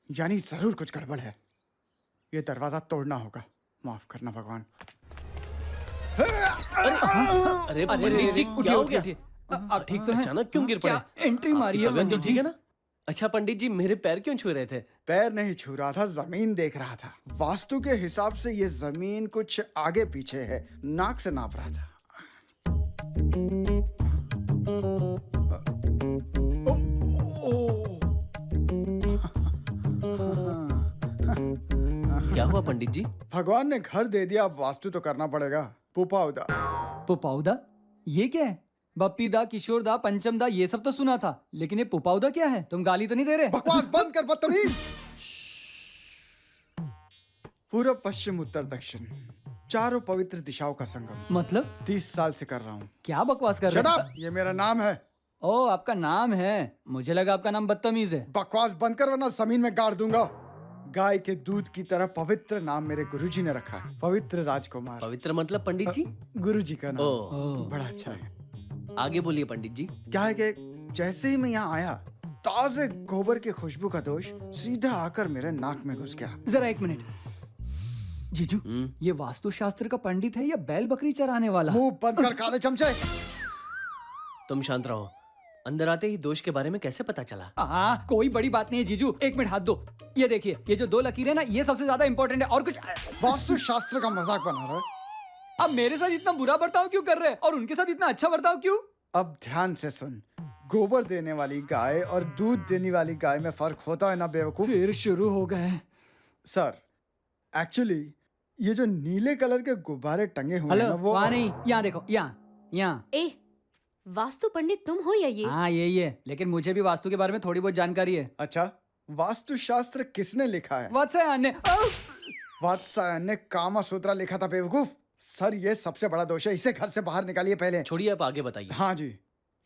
S8: यानी जरूर कुछ गड़बड़ है। ये दरवाजा तोड़ना होगा। माफ करना भगवान।
S1: अरे पंडित जी, क्या हो गया?
S4: आप ठीक तो हैं?
S1: अचानक क्यों गिर पड़े?
S4: क्या एंट्री मारी है
S1: तबीयत तो
S4: पंडित
S1: ठीक
S4: जी?
S1: है ना? अच्छा पंडित जी, मेरे पैर क्यों छू रहे थे?
S8: पैर नहीं छू रहा था, जमीन देख रहा था। वास्तु के हिसाब से ये जमीन कुछ आगे पीछे है, नाक से नाप रहा था।
S1: क्या हुआ पंडित जी?
S8: भगवान ने घर दे दिया, अब वास्तु तो करना पड़ेगा। पुपाउदा।
S4: पुपाउदा? ये क्या है? बप्पी दा, किशोर दा, पंचम दा, ये सब तो सुना था, लेकिन ये पुपाउदा क्या है? तुम गाली तो नहीं दे रहे?
S8: बकवास बंद कर बदतमीज। पूर्व पश्चिम उत्तर दक्षिण, चारों पवित्र दिशाओं का संगम।
S4: मतलब
S8: 30 साल से कर रहा हूँ।
S4: क्या बकवास कर
S8: Shut
S4: रहे
S8: up! ये मेरा नाम है।
S4: ओ, आपका नाम है। मुझे लगा आपका नाम बदतमीज है।
S8: बकवास बंद कर वरना जमीन में गाड़ दूंगा। गाय के दूध की तरह पवित्र नाम मेरे गुरुजी ने रखा है, पवित्र राजकुमार।
S1: पवित्र मतलब पंडित जी?
S8: गुरुजी का नाम।
S1: ओह।
S8: बड़ा अच्छा है।
S1: आगे बोलिए पंडित जी।
S8: क्या है कि जैसे ही मैं यहाँ आया, ताजे गोबर की खुशबू का दोष सीधा आकर मेरे नाक में घुस गया।
S4: जरा एक मिनट जीजू, ये वास्तुशास्त्र का पंडित है या बैल बकरी चराने वाला?
S8: मुंह बंद कर काले चमचे।
S1: तुम शांत रहो। अंदर आते ही दोष के बारे में कैसे पता चला?
S4: हाँ, कोई बड़ी बात नहीं है जीजू। एक मिनट हाथ दो। ये देखिए, ये जो 2 लकीरें ना, ये सबसे ज्यादा इंपॉर्टेंट है। और कुछ?
S8: वास्तु शास्त्र का मजाक बना रहा है।
S4: अब मेरे साथ इतना बुरा बर्ताव क्यों कर रहे हैं और उनके साथ इतना अच्छा बर्ताव क्यों?
S8: अब ध्यान से सुन, गोबर देने वाली गाय और दूध देने वाली गाय में फर्क होता है ना बेवकूफ।
S4: फिर शुरू हो गए।
S8: सर, एक्चुअली ये जो नीले कलर के गुब्बारे टंगे हुए हैं
S4: हेलो,
S8: ना, वो
S4: वहाँ नहीं, यहाँ देखो, यहाँ।
S2: ए, वास्तु पंडित तुम हो या ये?
S4: हाँ, यही है, लेकिन मुझे भी वास्तु के बारे में थोड़ी बहुत जानकारी है।
S8: अच्छा, वास्तु शास्त्र किसने लिखा है?
S4: वात्स्यायन ने।
S8: वात्स्यायन ने कामा सूत्रा लिखा था बेवकूफ। सर, ये सबसे बड़ा दोष है, इसे घर से बाहर निकालिए पहले।
S1: छोड़िए, आप आगे बताइए।
S8: हाँ जी,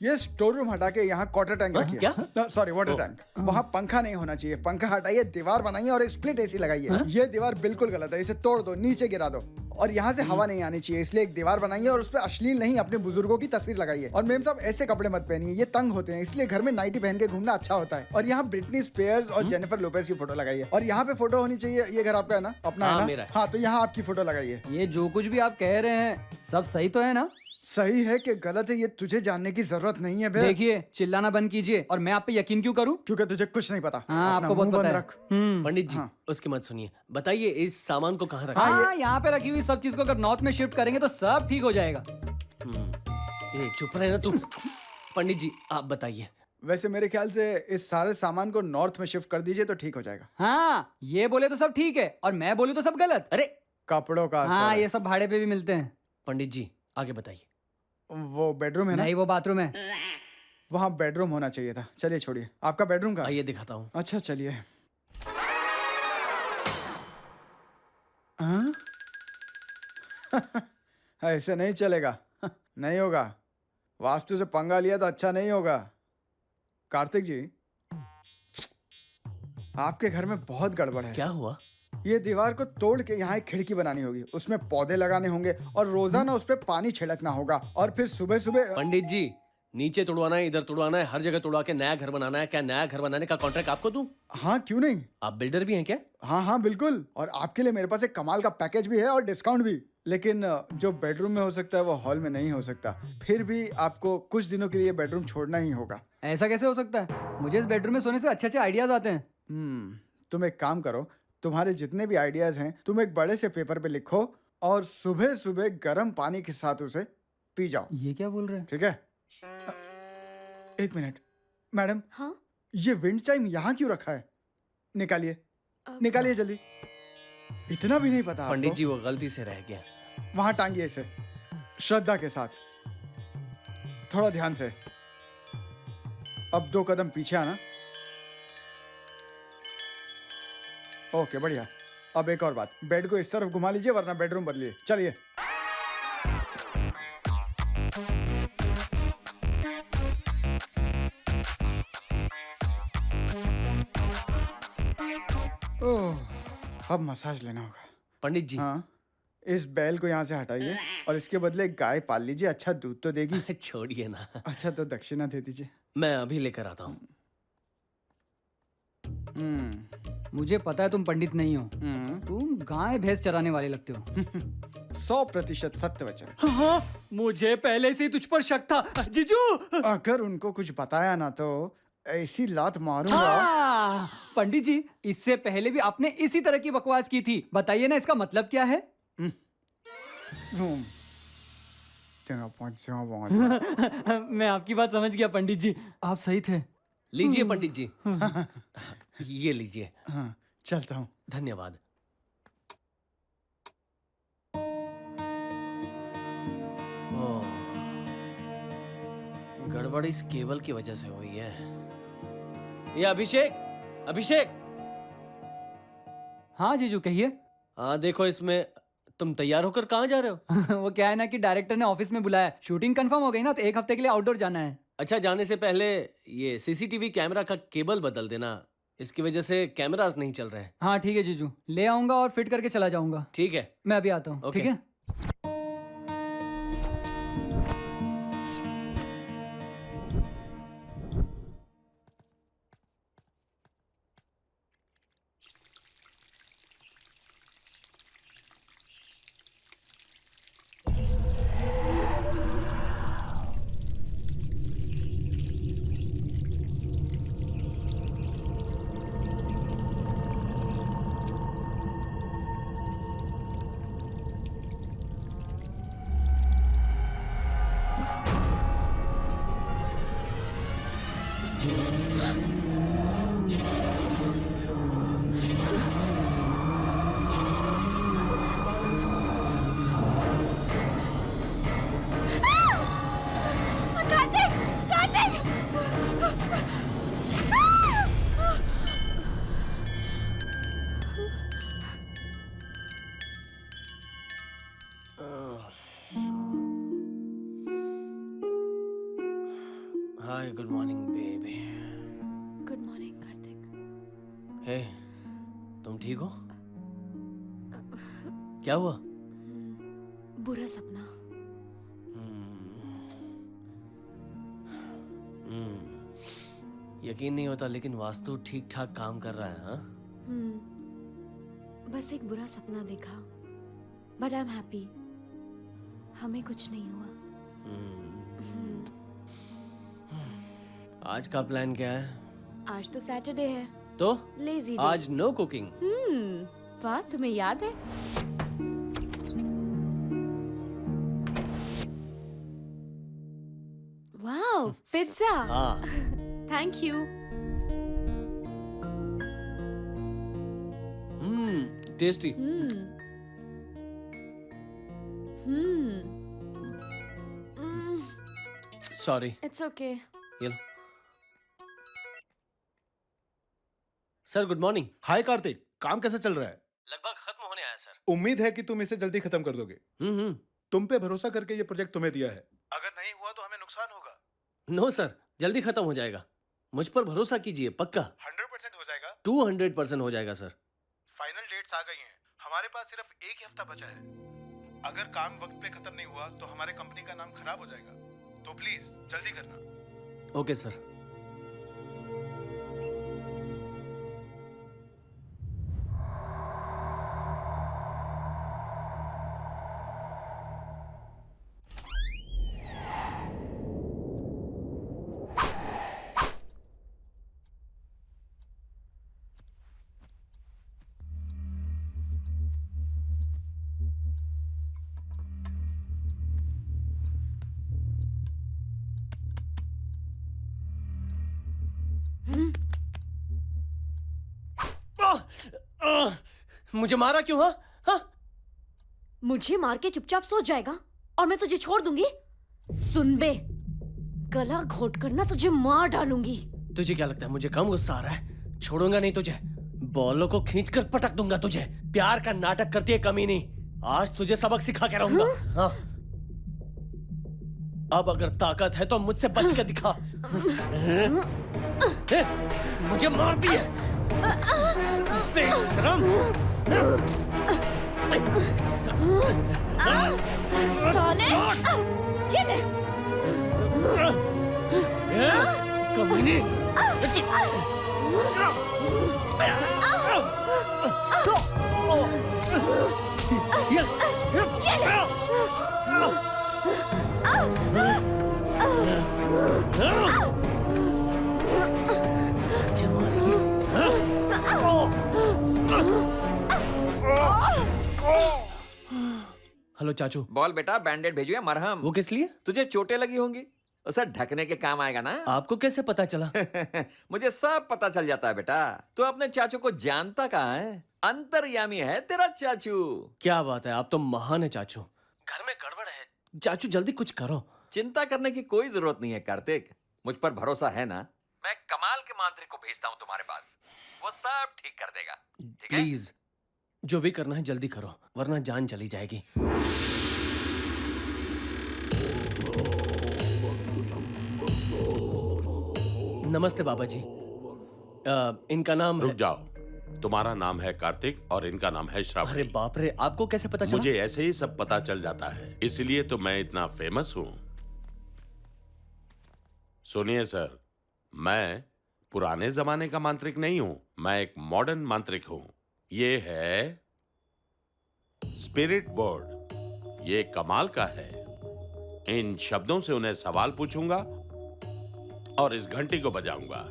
S8: ये स्टोर रूम हटा के यहाँ क्वार्टर टैंक रखिए।
S1: क्या?
S8: Sorry, water tank. वहाँ पंखा नहीं होना चाहिए। पंखा हटाइए, दीवार बनाइए और एक स्प्लिट एसी लगाइए। ये दीवार बिल्कुल गलत है, इसे तोड़ दो, नीचे गिरा दो। और यहाँ से हवा नहीं आनी चाहिए, इसलिए एक दीवार बनाइए और उस पर अश्लील नहीं, अपने बुजुर्गों की तस्वीर लगाइए। और मेम साहब, ऐसे कपड़े मत पहनिए, ये तंग होते हैं, इसलिए घर में नाइटी पहन के घूमना अच्छा होता है। और यहाँ ब्रिटनी स्पीयर्स और जेनिफर लोपेज की फोटो लगाइए। और यहाँ पे फोटो होनी चाहिए। ये घर आपका है ना? अपना
S1: हाँ,
S8: है
S1: मेरा
S8: ना?
S1: है।
S8: हाँ, तो यहाँ आपकी फोटो लगाइए।
S4: ये जो कुछ भी आप कह रहे हैं सब सही तो है ना?
S8: सही है कि गलत है, ये तुझे जानने की जरूरत नहीं है बे।
S4: देखिए, चिल्लाना बंद कीजिए। और मैं आप पे यकीन क्यों करूं?
S8: क्योंकि तुझे कुछ नहीं पता।
S4: हाँ,
S8: अपना
S4: आपको बहुत
S8: मुंह
S4: पता
S8: बंद
S4: है।
S8: रख।
S1: पंडित जी,
S8: हाँ।
S1: उसकी मत सुनिए। बताइए इस सामान को कहाँ रखा?
S4: हाँ, यहाँ पे रखी हुई सब चीज को अगर नॉर्थ में शिफ्ट करेंगे तो सब ठीक हो जाएगा।
S1: ये चुप रहे ना तू। पंडित जी, आप बताइए।
S8: वैसे मेरे ख्याल से इस सारे सामान को नॉर्थ में शिफ्ट कर दीजिए तो ठीक हो जाएगा।
S4: हाँ, ये बोले तो सब ठीक है और मैं बोलूं तो सब गलत।
S1: अरे
S8: कपड़ों का
S4: हाँ,
S8: असर
S4: ये सब भाड़े पे भी मिलते हैं।
S1: पंडित जी, आगे बताइए।
S8: है। वो बेडरूम है ना?
S4: नहीं, वो बाथरूम है।
S8: वहाँ बेडरूम होना चाहिए था। चलिए छोड़िए, आपका बेडरूम का?
S1: आइए दिखाता हूँ।
S8: अच्छा चलिए। हाँ? ऐसे नहीं चलेगा। नहीं होगा। वास्तु से पंगा लिया तो अच्छा नहीं होगा। कार्तिक जी, आपके घर में बहुत गड़बड़ है।
S1: क्या हुआ?
S8: ये दीवार को तोड़ के यहाँ एक खिड़की बनानी होगी, उसमें पौधे लगाने होंगे और रोजाना उस पे पानी छिड़कना होगा और फिर सुबह सुबह।
S1: पंडित जी, नीचे तुड़वाना है, इधर तुड़वाना है, हर जगह तुड़वा के नया घर बनाना है। क्या नया घर बनाने का कॉन्ट्रैक्ट आपको दूं?
S8: हाँ क्यों नहीं।
S1: आप बिल्डर भी हैं क्या?
S8: हाँ हाँ बिल्कुल, और आपके लिए मेरे पास एक कमाल का पैकेज भी है और डिस्काउंट भी। लेकिन जो बेडरूम में हो सकता है वो हॉल में नहीं हो सकता। फिर भी आपको कुछ दिनों के लिए बेडरूम छोड़ना ही होगा।
S4: ऐसा कैसे हो सकता है? मुझे इस बेडरूम में सोने से अच्छे अच्छे आइडियाज आते हैं।
S8: तुम एक काम करो, तुम्हारे जितने भी आइडियाज हैं तुम एक बड़े से पेपर पे लिखो और सुबह सुबह गर्म पानी के साथ उसे पी जाओ।
S4: ये क्या बोल रहे हैं?
S8: ठीक है? एक मिनट मैडम।
S2: हाँ?
S8: ये विंड चाइम यहाँ क्यों रखा है? निकालिए निकालिए जल्दी। इतना भी नहीं पता आपको?
S1: पंडित जी, वो गलती से रह गया।
S8: वहां टांगिए इसे श्रद्धा के साथ, थोड़ा ध्यान से। अब 2 कदम पीछे आना। ओके बढ़िया। अब एक और बात, बेड को इस तरफ घुमा लीजिए वरना बेडरूम बदलिए। चलिए। ओह, अब मसाज लेना होगा।
S1: पंडित जी।
S8: हाँ, इस बैल को यहाँ से हटाइए और इसके बदले गाय पाल लीजिए, अच्छा दूध तो देगी।
S1: छोड़िए ना।
S8: अच्छा तो दक्षिणा दे दीजिए।
S1: मैं अभी लेकर आता हूँ।
S4: मुझे पता है तुम पंडित नहीं हो, तुम गाय भैंस चराने वाले लगते हो।
S8: 100% सत्य वचन।
S4: हाँ, मुझे पहले से ही तुझ पर शक था जीजू।
S8: अगर उनको कुछ बताया ना तो ऐसी लात मारूंगा।
S4: हाँ, पंडित जी, इससे पहले भी आपने इसी तरह की बकवास की थी। बताइए ना, इसका मतलब क्या है? मैं आपकी बात समझ गया पंडित जी, आप सही थे।
S1: लीजिए पंडित जी। ये लीजिए।
S8: हाँ, चलता हूँ।
S1: धन्यवाद। ओह, गड़बड़ इस केबल की वजह से हुई है। ये अभिषेक, अभिषेक।
S4: हाँ जीजू कहिए।
S1: हाँ देखो, इसमें तुम तैयार होकर कहाँ जा रहे हो?
S4: वो क्या है ना कि डायरेक्टर ने ऑफिस में बुलाया, शूटिंग कंफर्म हो गई ना तो 1 हफ्ते के लिए आउटडोर जाना है।
S1: अच्छा, जाने से पहले ये सीसीटीवी कैमरा का केबल बदल देना, इसकी वजह से कैमरास नहीं चल रहे हैं।
S4: हाँ ठीक है जीजू, ले आऊंगा और फिट करके चला जाऊंगा।
S1: ठीक है,
S4: मैं अभी आता हूँ। ठीक है।
S1: Hi, good morning baby.
S2: Good morning Kartik.
S1: Hey, तुम ठीक हो? क्या हुआ?
S2: बुरा सपना।
S1: यकीन नहीं होता, लेकिन वास्तु ठीक ठाक काम कर रहा है। हाँ,
S2: बस एक बुरा सपना देखा, बट आई एम हैप्पी। हमें कुछ नहीं हुआ।
S1: आज का प्लान क्या है?
S2: आज तो सैटरडे है
S1: तो
S2: लेजी डे।
S1: आज नो कुकिंग।
S2: वाह, तुम्हें याद है? Wow, pizza.
S1: हाँ,
S2: thank you.
S1: Tasty. Sorry.
S2: It's okay.
S1: ये लो। Sir good morning.
S5: Hi Kartik, काम कैसा चल रहा है?
S1: लगभग खत्म होने आया सर।
S5: उम्मीद है कि तुम इसे जल्दी खत्म कर दोगे। तुम पे भरोसा करके ये प्रोजेक्ट तुम्हें दिया है। अगर नहीं हुआ तो हमें नुकसान होगा।
S1: नो सर, जल्दी खत्म हो जाएगा। मुझ पर भरोसा कीजिए, पक्का।
S5: 100% हो जाएगा।
S1: 200% हो जाएगा सर।
S5: फाइनल डेट्स आ गई हैं, हमारे पास सिर्फ एक ही हफ्ता बचा है। अगर काम वक्त पे खत्म नहीं हुआ तो हमारे कंपनी का नाम खराब हो जाएगा, तो प्लीज जल्दी करना।
S1: Okay sir. मुझे मारा क्यों? हाँ हाँ,
S2: मुझे मार के चुपचाप सो जाएगा और मैं तुझे छोड़ दूंगी। सुन बे, गला घोट कर ना तुझे मार डालूंगी।
S1: तुझे क्या लगता है मुझे कम गुस्सा आ रहा है? छोड़ूंगा नहीं तुझे, बॉलों को खींचकर पटक दूंगा तुझे। प्यार का नाटक करती है कमी नहीं, आज तुझे सबक सिखा के रहूंगा। हाँ? अब अगर ताकत है तो मुझसे बच के दिखा। मुझे मार दिया बेशरम।
S2: साले, ये ले।
S1: कमीनी। हेलो चाचू।
S10: बोल बेटा, बैंडेड भेजो या मरहम?
S1: वो किस लिए?
S10: तुझे चोटें लगी होंगी, उसे ढकने के काम आएगा ना।
S1: आपको कैसे पता चला?
S10: मुझे सब पता चल जाता है बेटा। तू अपने चाचू को जानता कहाँ है? अंतर्यामी है तेरा चाचू।
S1: क्या बात है, आप तो महान है चाचू। घर में गड़बड़ है चाचू, जल्दी कुछ करो।
S10: चिंता करने की कोई जरूरत नहीं है कार्तिक, मुझ पर भरोसा है ना। मैं कमाल के मांत्रिक को भेजता हूँ तुम्हारे पास, वो सब ठीक कर देगा। ठीक है?
S1: प्लीज जो भी करना है जल्दी करो, वरना जान चली जाएगी। नमस्ते बाबा जी। इनका नाम
S11: रुक
S1: है...
S11: जाओ, तुम्हारा नाम है कार्तिक और इनका नाम है श्रावणी।
S1: अरे बाप रे, आपको कैसे पता चला?
S11: मुझे ऐसे ही सब पता चल जाता है, इसलिए तो मैं इतना फेमस हूँ। सुनिए सर, मैं पुराने जमाने का मांत्रिक नहीं हूँ, मैं एक मॉडर्न मांत्रिक हूँ। ये है स्पिरिट बोर्ड, ये कमाल का है। इन शब्दों से उन्हें सवाल पूछूंगा और इस घंटी को बजाऊंगा।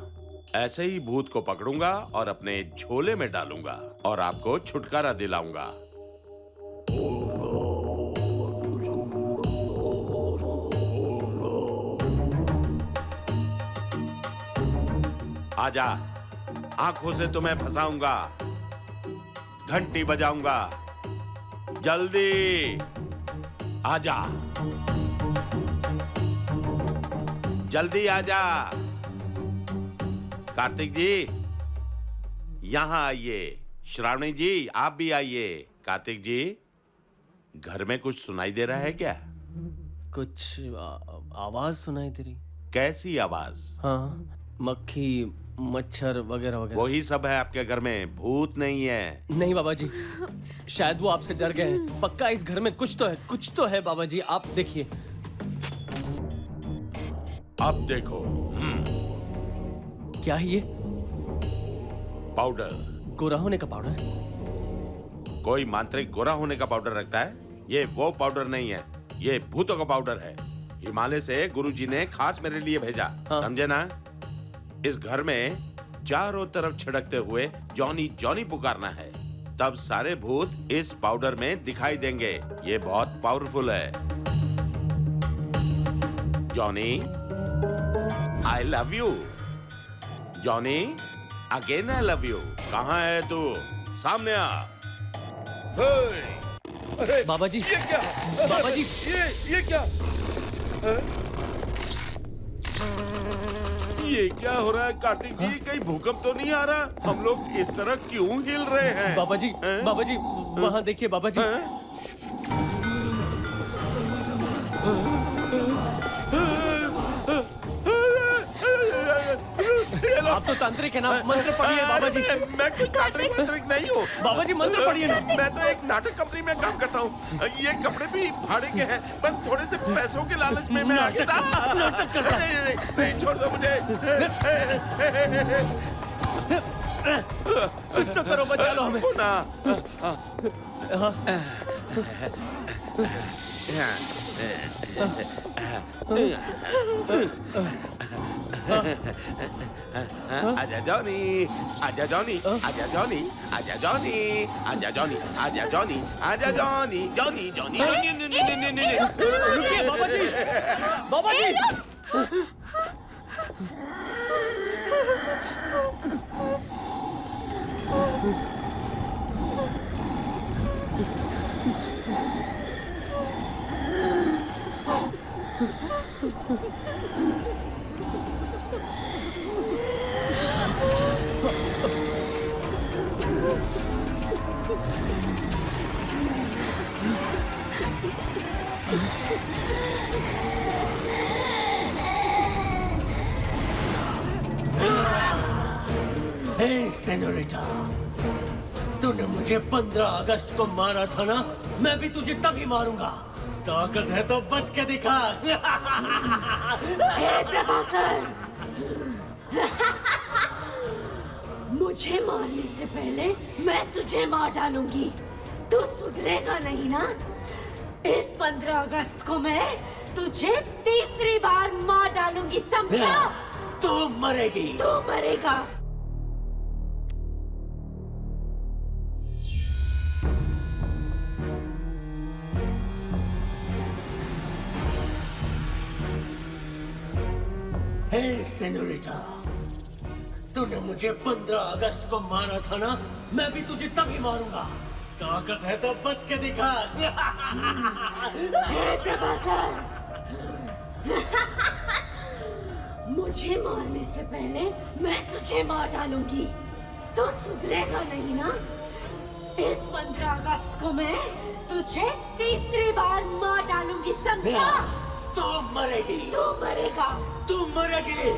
S11: ऐसे ही भूत को पकड़ूंगा और अपने झोले में डालूंगा और आपको छुटकारा दिलाऊंगा। आजा, आंखों से तुम्हें फंसाऊंगा, घंटी बजाऊंगा, जल्दी आजा, जल्दी आजा। कार्तिक जी यहाँ आइए, श्रावणी जी आप भी आइए। कार्तिक जी, घर में कुछ सुनाई दे रहा है क्या?
S1: कुछ आवाज सुनाई दे रही।
S11: कैसी आवाज?
S1: हाँ, मक्खी मच्छर वगैरह वगैरह।
S11: वही सब है आपके घर में, भूत नहीं है।
S1: नहीं बाबा जी, शायद वो आपसे डर गए हैं। पक्का इस घर में कुछ तो है, कुछ तो है बाबा जी, आप देखिए।
S11: अब देखो।
S1: क्या है ये?
S11: पाउडर।
S1: गोरा होने का पाउडर?
S11: कोई मांत्रिक गोरा होने का पाउडर रखता है? ये वो पाउडर नहीं है, ये भूतों का पाउडर है। हिमालय से गुरुजी ने खास मेरे लिए भेजा।
S1: हाँ।
S11: समझे ना? इस घर में चारों तरफ छिड़कते हुए जॉनी जॉनी पुकारना है, तब सारे भूत इस पाउडर में दिखाई देंगे। ये बहुत पावरफुल है। Johnny, I love you. Johnny, again I love you. कहाँ है तू? सामने आ।
S1: बाबा जी,
S11: ये क्या?
S1: बाबा जी,
S11: ये क्या? ये क्या हो रहा है कार्तिक जी? कहीं भूकंप तो नहीं आ रहा? हम लोग इस तरह क्यों हिल रहे हैं?
S1: बाबा जी, बाबा जी, वहाँ देखिए बाबा जी।
S11: ये लो,
S1: आप तो तांत्रिक है ना, मंत्र पढ़िए बाबा जी।
S11: मैं कोई तांत्रिक नहीं हूँ
S1: बाबा जी मंत्र पढ़िए ना।
S11: मैं तो एक नाटक कंपनी में काम करता हूँ। ये कपड़े भी भाड़े के हैं, बस थोड़े से पैसों के लालच में मैं आगे
S1: नाटक करता है।
S11: नहीं, छोड़ दो मुझे।
S1: कुछ तो करो, बचा लो हमें।
S11: आजा जॉनी, आजा जॉनी, आजा जॉनी, आजा जॉनी, आजा जॉनी, आजा जॉनी, आजा जॉनी, जॉनी जॉनी जॉनी।
S1: रुकिए बाबा जी, बाबा जी। हे सेनोरिटा, तूने मुझे 15 अगस्त को मारा था ना, मैं भी तुझे तभी मारूंगा। ताकत है तो बच के दिखा।
S2: हे प्रभाकर, मुझे मारने से पहले मैं तुझे मार डालूंगी। तू सुधरेगा नहीं ना? इस 15 अगस्त को मैं तुझे तीसरी बार मार डालूंगी, समझा?
S1: तू मरेगी।
S2: तू मरेगा।
S1: हे सेनोरिटा, तूने मुझे 15 अगस्त को मारा था ना, मैं भी तुझे तभी मारूंगा। ताकत है तो बच के दिखा।
S2: हे प्रभाकर, मुझे मारने से पहले मैं तुझे मार डालूंगी। तो सुधरेगा नहीं ना? इस 15 अगस्त को मैं तुझे तीसरी बार मार डालूंगी, समझा?
S1: तू मरेगी।
S2: तू मरेगा।
S1: तू मरेगी।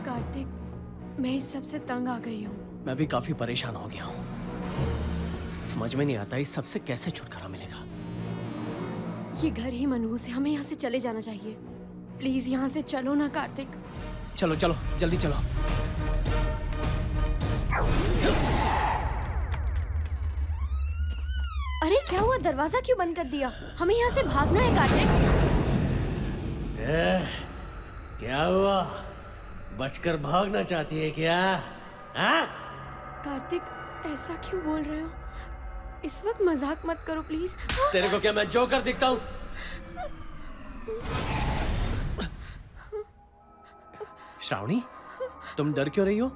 S2: कार्तिक, मैं इस सब से तंग आ गई हूँ।
S1: मैं भी काफी परेशान हो गया हूँ। समझ में नहीं आता इस सब से कैसे छुटकारा मिलेगा।
S2: ये घर ही मनहूस है, हमें यहाँ से चले जाना चाहिए। प्लीज यहाँ से चलो ना कार्तिक।
S1: चलो चलो जल्दी चलो।
S2: अरे क्या हुआ, दरवाजा क्यों बंद कर दिया? हमें यहाँ से भागना है कार्तिक।
S1: क्या हुआ, बचकर भागना चाहती है क्या? हाँ?
S2: कार्तिक, ऐसा क्यों बोल रहे हो? इस वक्त मजाक मत करो प्लीज।
S1: तेरे को क्या मैं जोकर दिखता हूँ? श्रावणी, तुम डर क्यों रही हो?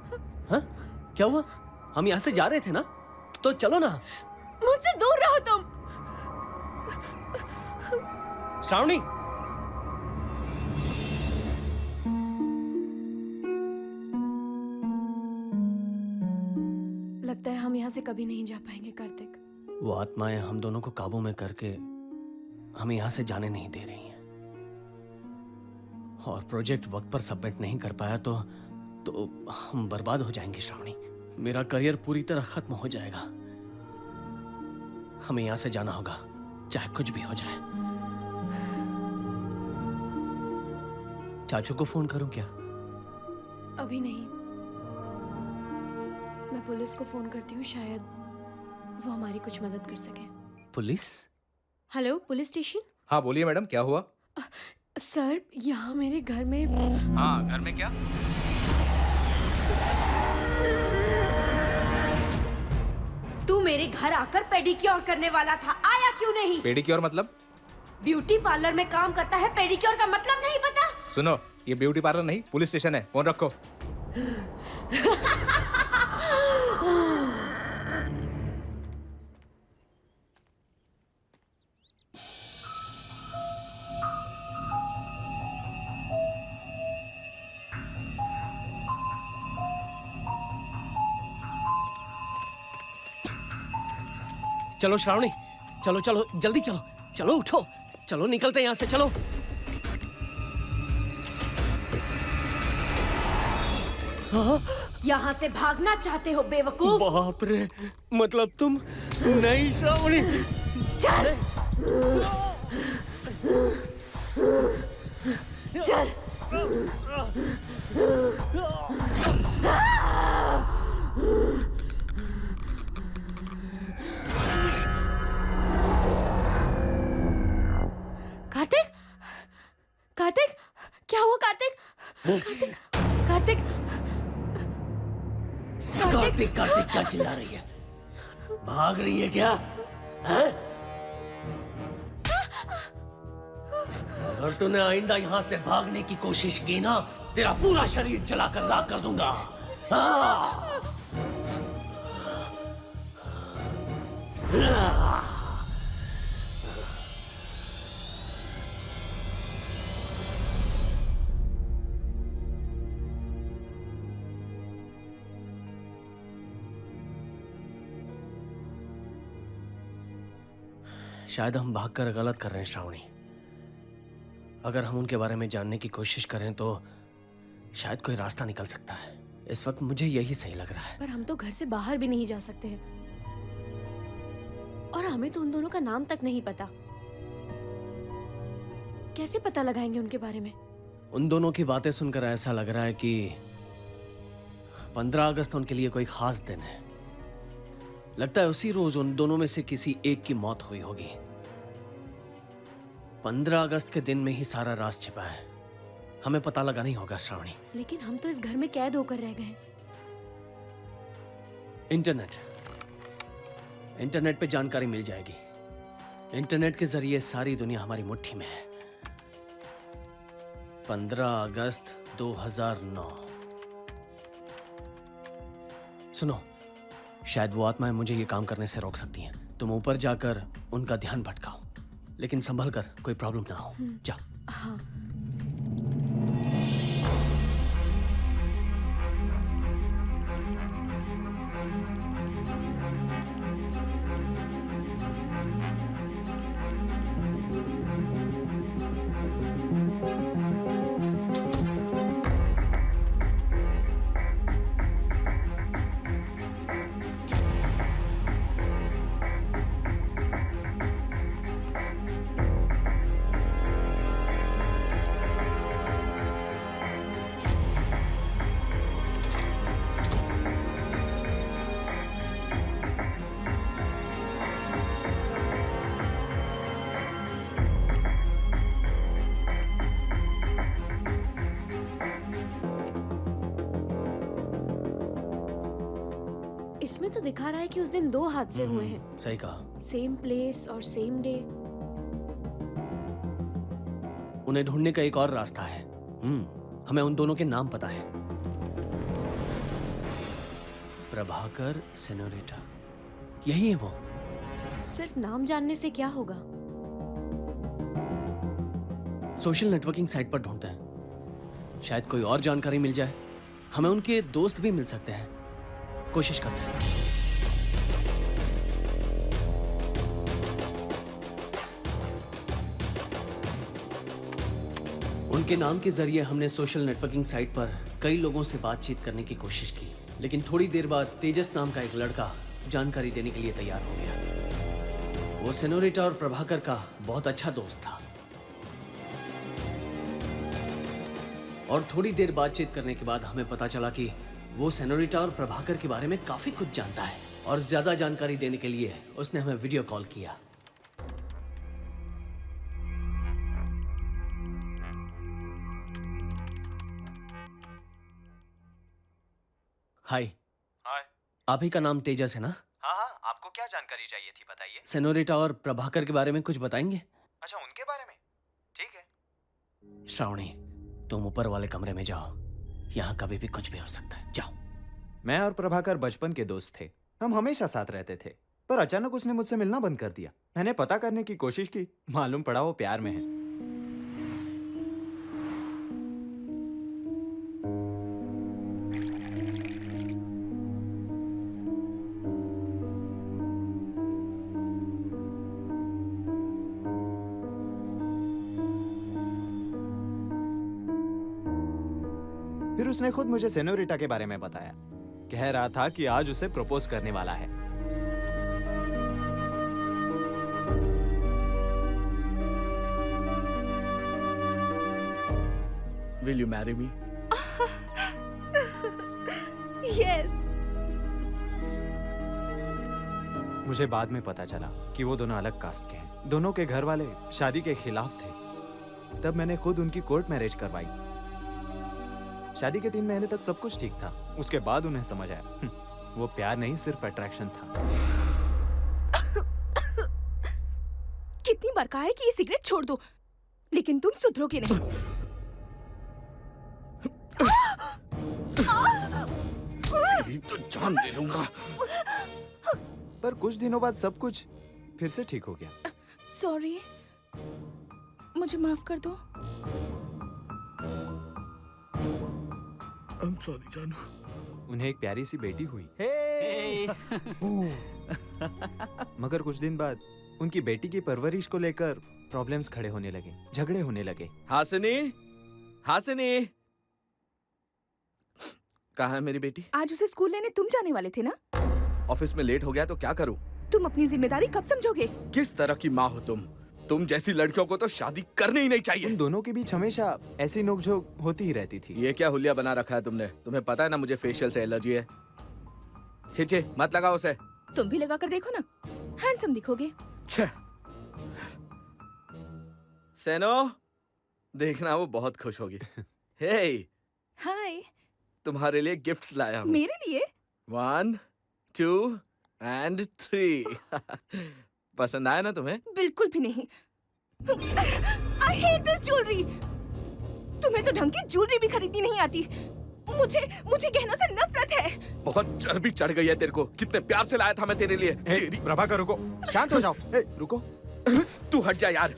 S1: हाँ? क्या हुआ? हम यहाँ से जा रहे थे ना, तो चलो ना।
S2: मुझसे दूर रहो तुम।
S1: श्रावणी,
S2: लगता है हम यहाँ से कभी नहीं जा पाएंगे कार्तिक।
S1: वो आत्माएं हम दोनों को काबू में करके हमें यहाँ से जाने नहीं दे रही हैं। और प्रोजेक्ट वक्त पर सबमिट नहीं कर पाया तो हम बर्बाद हो जाएंगे श्रावणी। मेरा करियर पूरी तरह खत्म हो जाएगा। हमें यहाँ से जाना होगा, चाहे कुछ भी हो जाए। चाचू को फोन करूं क्या?
S2: अभी नहीं, मैं पुलिस को फोन करती हूँ, शायद वो हमारी कुछ मदद कर सके।
S1: पुलिस?
S2: Hello, police station.
S12: हाँ बोलिए मैडम, क्या हुआ?
S2: सर, यहाँ मेरे घर में।
S12: हाँ, घर में क्या?
S2: तू मेरे घर आकर पेडिक्योर करने वाला था, आया क्यों नहीं?
S12: पेडिक्योर मतलब?
S2: ब्यूटी पार्लर में काम करता है, पेडिक्योर का मतलब नहीं पता?
S12: सुनो, ये ब्यूटी पार्लर नहीं, पुलिस स्टेशन है। फोन रखो।
S1: चलो श्रावणी, चलो चलो जल्दी चलो, चलो उठो, चलो निकलते हैं यहाँ से, चलो।
S2: यहाँ से भागना चाहते हो बेवकूफ?
S1: बाप रे, मतलब तुम नहीं श्रावणी?
S2: चल चल। कार्तिक, कार्तिक, क्या हुआ कार्तिक? कार्तिक, कार्तिक,
S1: कार्तिक, कार्तिक क्या चिल्ला रही है? भाग रही है क्या? हैं? अगर तूने आइंदा यहाँ से भागने की कोशिश की ना, तेरा पूरा शरीर जलाकर राख कर दूंगा। हाँ। शायद हम भागकर गलत कर रहे हैं श्रावणी। अगर हम उनके बारे में जानने की कोशिश करें तो शायद कोई रास्ता निकल सकता है। इस वक्त मुझे यही सही लग रहा है।
S2: पर हम तो घर से बाहर भी नहीं जा सकते हैं और हमें तो उन दोनों का नाम तक नहीं पता। कैसे पता लगाएंगे उनके बारे में?
S1: उन दोनों की बातें सुनकर ऐसा लग रहा है कि 15 अगस्त उनके लिए कोई खास दिन है। लगता है उसी रोज उन दोनों में से किसी एक की मौत हुई होगी। 15 अगस्त के दिन में ही सारा राज छिपा है। हमें पता लगाना ही होगा श्रावणी।
S2: लेकिन हम तो इस घर में कैद होकर रह गए।
S1: इंटरनेट पे जानकारी मिल जाएगी। इंटरनेट के जरिए सारी दुनिया हमारी मुट्ठी में है। 15 अगस्त 2009। सुनो, शायद वो आत्माएं मुझे ये काम करने से रोक सकती हैं। तुम ऊपर जाकर उनका ध्यान भटकाओ, लेकिन संभल कर, कोई प्रॉब्लम ना हो। जा।
S2: हाँ। इसमें तो दिखा रहा है कि उस दिन 2 हादसे हुए हैं।
S1: सही कहा।
S2: सेम प्लेस और सेम डे।
S1: उन्हें ढूंढने का एक और रास्ता है। हमें उन दोनों के नाम पता है। प्रभाकर, सेनोरिटा, यही है वो।
S2: सिर्फ नाम जानने से क्या होगा?
S1: सोशल नेटवर्किंग साइट पर ढूंढते हैं, शायद कोई और जानकारी मिल जाए। हमें उनके दोस्त भी मिल सकते हैं। कोशिश करते हैं। उनके नाम के जरिए हमने सोशल नेटवर्किंग साइट पर कई लोगों से बातचीत करने की कोशिश की, लेकिन थोड़ी देर बाद तेजस नाम का एक लड़का जानकारी देने के लिए तैयार हो गया। वो सेनोरिटा और प्रभाकर का बहुत अच्छा दोस्त था और थोड़ी देर बातचीत करने के बाद हमें पता चला कि वो सेनोरिटा और प्रभाकर के बारे में काफी कुछ जानता है और ज्यादा जानकारी देने के लिए उसने हमें वीडियो कॉल किया। हाय।
S3: हाय।
S1: आप ही का नाम तेजस है ना?
S3: हाँ हाँ, आपको क्या जानकारी चाहिए थी बताइए।
S1: सेनोरिटा और प्रभाकर के बारे में कुछ बताएंगे?
S3: अच्छा, उनके बारे में? ठीक है।
S1: श्रावणी, तुम ऊपर वाले कमरे में जाओ। यहाँ कभी भी कुछ भी हो सकता है। जाओ।
S3: मैं और प्रभाकर बचपन के दोस्त थे। हम हमेशा साथ रहते थे, पर अचानक उसने मुझसे मिलना बंद कर दिया। मैंने पता करने की कोशिश की, मालूम पड़ा वो प्यार में है। फिर उसने खुद मुझे सेनोरिटा के बारे में बताया। कह रहा था कि आज उसे प्रपोज करने वाला है।
S7: Will you marry me?
S2: Yes.
S3: मुझे बाद में पता चला कि वो दोनों अलग कास्ट के हैं। दोनों के घर वाले शादी के खिलाफ थे। तब मैंने खुद उनकी कोर्ट मैरिज करवाई। शादी के 3 महीने तक सब कुछ ठीक था। उसके बाद उन्हें समझ आया वो प्यार नहीं, सिर्फ अट्रैक्शन था।
S13: कितनी बार कहा है कि ये सिगरेट छोड़ दो, लेकिन तुम सुधरोगे नहीं।
S7: तेरी तो जान ले लूंगा।
S3: पर कुछ दिनों बाद सब कुछ फिर से ठीक हो गया।
S13: सॉरी, मुझे माफ कर दो।
S7: I'm sorry जानू।
S3: उन्हें एक प्यारी सी बेटी हुई। मगर कुछ दिन बाद उनकी बेटी की परवरिश को लेकर प्रॉब्लम्स खड़े होने लगे, झगड़े होने लगे।
S10: हासिनी, हासिनी, कहाँ है मेरी बेटी?
S13: आज उसे स्कूल लेने तुम जाने वाले थे ना?
S10: ऑफिस में लेट हो गया तो क्या करूं?
S13: तुम अपनी जिम्मेदारी कब समझोगे?
S10: किस तरह की माँ हो तुम? तुम जैसी लड़कियों को तो शादी करनी ही नहीं चाहिए।
S3: उन दोनों के बीच हमेशा ऐसी नोकझोंक होती ही रहती थी।
S10: ये क्या हुलिया बना रखा है तुमने? तुम्हें पता है ना मुझे फेशियल से एलर्जी है। छे मत लगाओ उसे।
S13: तुम भी लगा कर देखो ना, हैंडसम दिखोगे।
S10: सेनो, देखना वो बहुत खुश होगी। हे,
S13: हाय।
S10: तुम्हारे लिए गिफ्ट्स लाया हूँ।
S13: मेरे लिए?
S10: 1, 2 and 3। पसंद आया ना तुम्हें?
S13: बिल्कुल भी नहीं। I hate this jewelry। तुम्हें तो ढंग की ज्वेलरी भी खरीदनी नहीं आती। मुझे गहनों से नफरत है।
S10: बहुत चर्बी चढ़ गई है तेरे को। कितने प्यार से लाया था मैं तेरे लिए।
S3: प्रभाकर रुको, शांत हो जाओ। रुको।
S10: तू हट जा यार,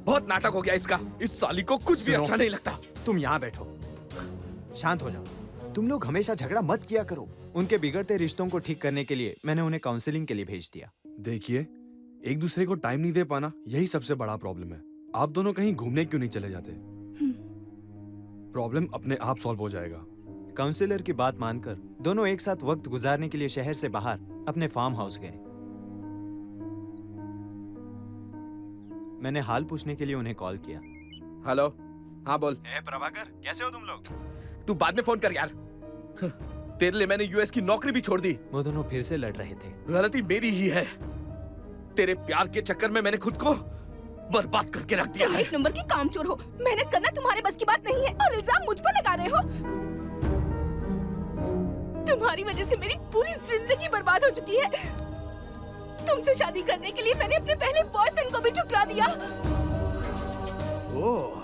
S10: बहुत नाटक हो गया इसका। इस साली को कुछ भी अच्छा नहीं लगता।
S3: तुम यहाँ बैठो, शांत हो जाओ। तुम लोग हमेशा झगड़ा मत किया करो। उनके बिगड़ते रिश्तों को ठीक करने के लिए मैंने उन्हें काउंसलिंग के लिए भेज दिया।
S14: देखिए, एक दूसरे को टाइम नहीं दे पाना, यही सबसे बड़ा प्रॉब्लम है। आप दोनों कहीं घूमने क्यों नहीं चले जाते? प्रॉब्लम अपने आप सॉल्व हो जाएगा।
S3: काउंसलर की बात मानकर दोनों एक साथ वक्त गुजारने के लिए शहर से बाहर अपने फार्म हाउस गए। मैंने हाल पूछने के लिए उन्हें कॉल किया।
S10: हेलो, हाँ बोल।
S3: प्रभाकर, कैसे हो तुम लोग?
S10: तू बाद में फोन कर यार। तेरे लिए मैंने यूएस की नौकरी भी छोड़ दी।
S3: वो दोनों फिर से लड़ रहे थे।
S10: गलती मेरी ही है। तेरे प्यार के चक्कर में मैंने खुद को बर्बाद करके रख दिया
S13: तुम
S10: है।
S13: 1 नंबर की कामचोर हो। मेहनत करना तुम्हारे बस की बात नहीं है और इल्जाम मुझ पर लगा रहे हो। तुम्हारी वजह से मेरी पूरी जिंदगी बर्बाद हो चुकी है। तुमसे शादी करने के लिए मैंने अपने पहले बॉयफ्रेंड को भी ठुकरा दिया।
S10: ओह,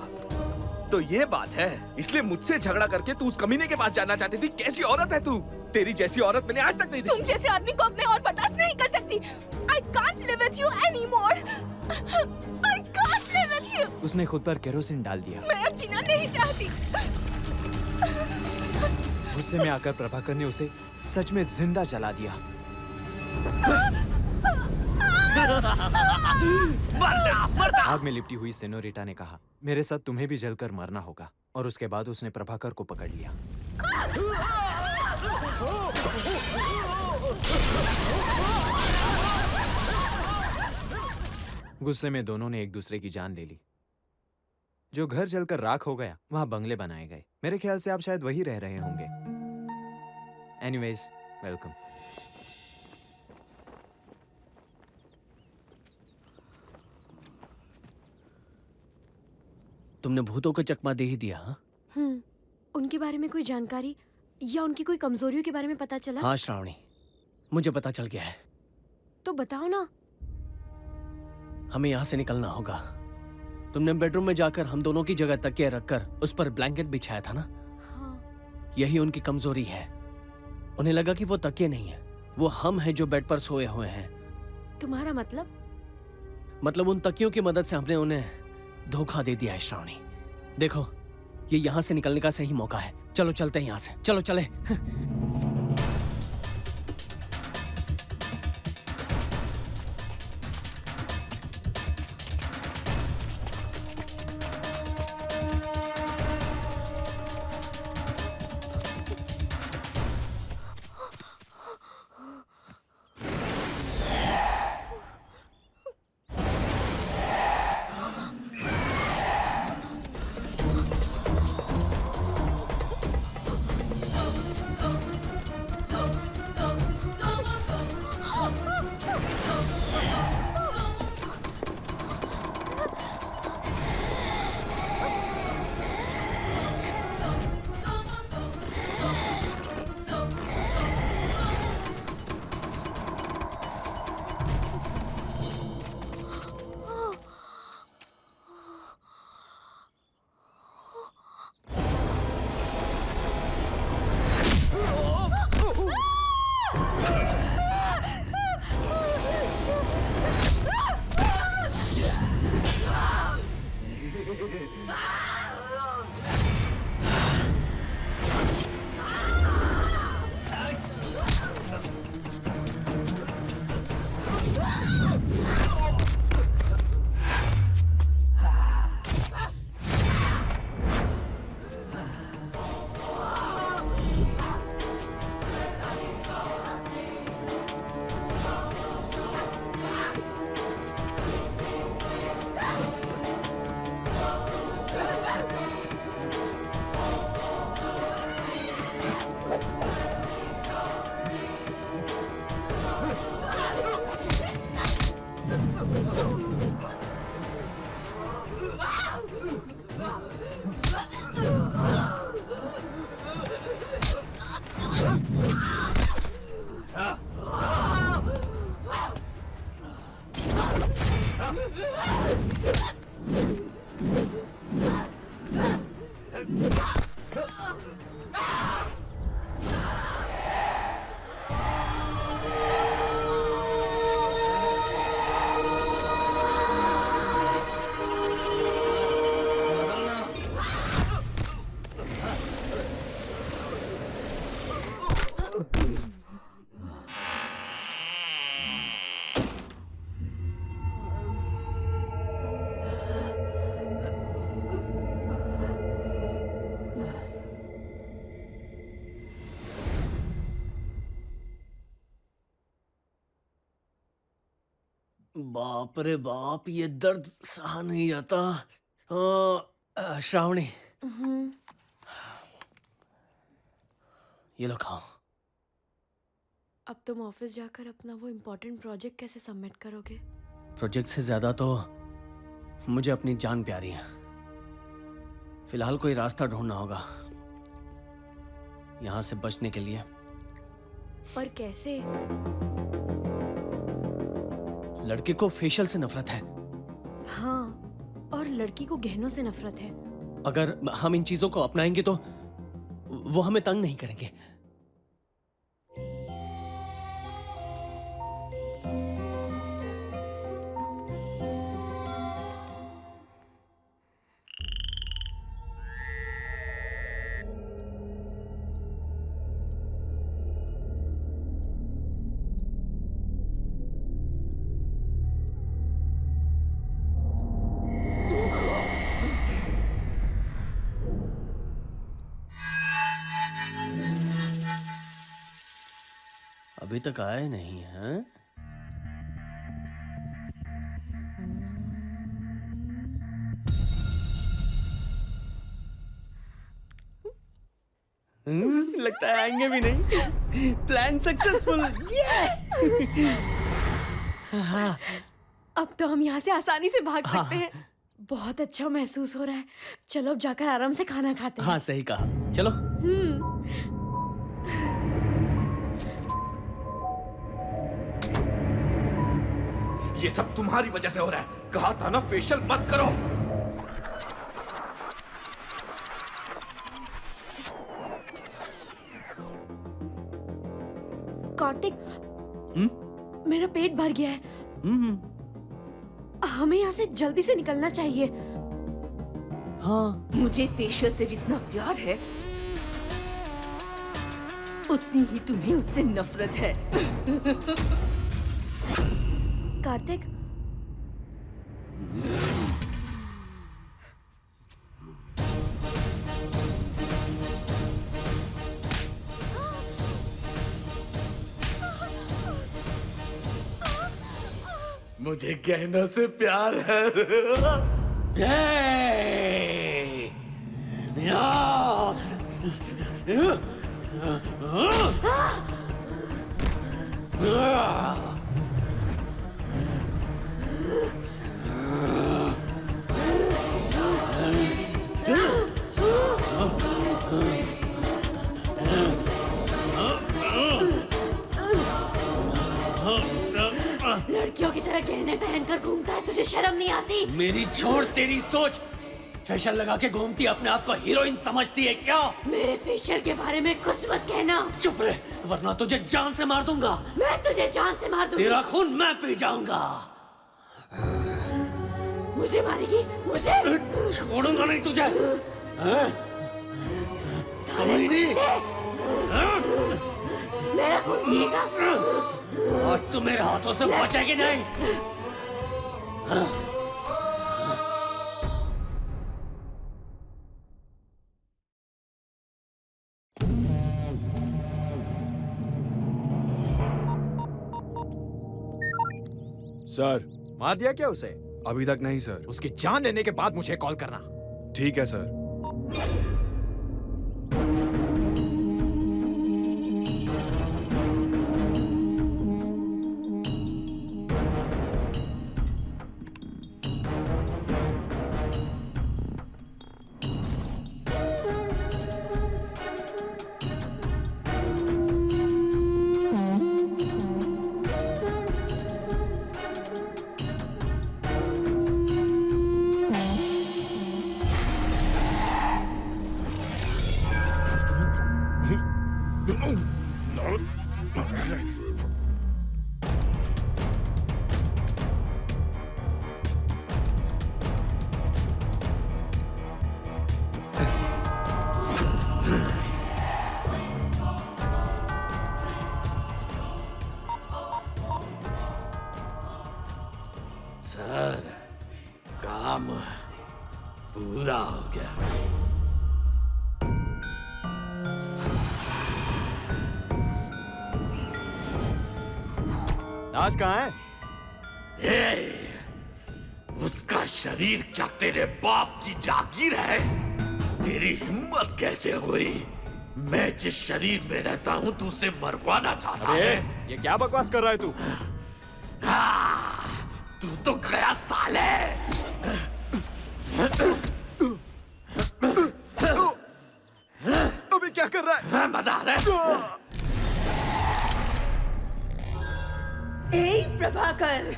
S10: तो ये बात है। इसलिए मुझसे झगड़ा करके तू उस कमीने के पास जाना चाहती थी। कैसी औरत है तू? तेरी जैसी औरत मैंने आज तक नहीं देखी।
S13: तुम जैसे आदमी को अपने और बर्दाश्त नहीं कर सकती। I can't live with you anymore। I can't live with you।
S3: उसने खुद पर केरोसिन डाल दिया।
S13: मैं अब जीना नहीं चाहती।
S3: गुस्से में आकर प्रभाकर ने उसे सच में जिंदा जला दिया।
S10: मर जा।
S3: आग में लिपटी हुई सेनोरिटा ने कहा, मेरे साथ तुम्हें भी जलकर मरना होगा। और उसके बाद उसने प्रभाकर को पकड़ लिया। गुस्से में दोनों ने एक दूसरे की जान ले ली। जो घर जलकर राख हो गया, वहां बंगले बनाए गए। मेरे ख्याल से आप शायद वही रह रहे होंगे। Anyways, welcome.
S1: तुमने भूतों को चकमा दे ही दिया। हाँ?
S2: उनके बारे में कोई जानकारी या उनकी कोई कमजोरियों के बारे में पता चला?
S1: हाँ श्रावणी, मुझे पता चल गया है।
S2: तो बताओ ना।
S1: हमें यहाँ से निकलना होगा। तुमने बेडरूम में जाकर हम दोनों की जगह तकिया रखकर उस पर ब्लैंकेट बिछाया था ना?
S2: हाँ।
S1: यही उनकी कमजोरी है। उन्हें लगा कि वो तकिए नहीं है, वो हम हैं जो बेड पर सोए हुए हैं।
S2: तुम्हारा मतलब?
S1: मतलब उन तकियों की मदद से हमने उन्हें धोखा दे दिया है श्रावणी। देखो, ये यहाँ से निकलने का सही मौका है। चलो चलते हैं यहाँ से। चलो चले। बाप रे बाप, ये दर्द सहा नहीं जाता। श्रावणी, ये लो खाओ।
S2: अब तुम ऑफिस जाकर अपना वो इम्पोर्टेंट प्रोजेक्ट कैसे सबमिट करोगे?
S1: प्रोजेक्ट से ज्यादा तो मुझे अपनी जान प्यारी है। फिलहाल कोई रास्ता ढूंढना होगा यहां से बचने के लिए।
S2: पर कैसे?
S1: लड़के को फेशियल से नफरत है।
S2: हाँ, और लड़की को गहनों से नफरत है।
S1: अगर हम इन चीजों को अपनाएंगे तो वो हमें तंग नहीं करेंगे। अभी तक आए नहीं हैं? लगता है आएंगे भी नहीं। Plan successful.
S2: अब तो हम यहाँ से आसानी से भाग सकते हैं। बहुत अच्छा महसूस हो रहा है। चलो अब जाकर आराम से खाना खाते हैं।
S1: हाँ, सही कहा। चलो।
S10: ये सब तुम्हारी वजह से हो रहा है। कहा था ना फेशियल मत करो।
S2: कार्तिक, मेरा पेट भर गया है। हमें यहाँ से जल्दी से निकलना चाहिए।
S1: हाँ।
S13: मुझे फेशियल से जितना प्यार है उतनी ही तुम्हें उससे नफरत है।
S2: कार्तिक,
S10: मुझे गहनों से प्यार है।
S2: लड़कियों की तरह गहने पहनकर घूमता है, तुझे शर्म नहीं आती?
S1: मेरी छोड़ तेरी सोच। फेशियल लगा के घूमती अपने आप को हीरोइन समझती है क्या?
S2: मेरे फेशियल के बारे में कुछ मत कहना।
S1: चुप रहे, वरना तुझे जान से मार दूंगा।
S2: मैं तुझे जान से मार दूंगा।
S1: तेरा खून मैं पी जाऊंगा।
S2: मुझे मारेगी? मुझे
S1: छोड़ूंगा नहीं तुझे।
S2: साले कुत्ते! मेरा खून पिएगा?
S1: आज तू मेरे हाथों से बचेगी नहीं।
S14: सर,
S3: मार दिया क्या उसे?
S14: अभी तक नहीं सर।
S3: उसकी जान लेने के बाद मुझे कॉल करना।
S14: ठीक है सर।
S7: काम पूरा हो गया।
S3: राज कहाँ है?
S7: उसका शरीर क्या तेरे बाप की जागीर है? तेरी हिम्मत कैसे हुई? मैं जिस शरीर में रहता हूं तू उसे मरवाना चाहता है।
S3: ये क्या बकवास कर रहा है तू?
S7: तू तो गया साले।
S3: अबे क्या कर रहा है?
S7: मजा आ रहा है?
S13: ए प्रभाकर,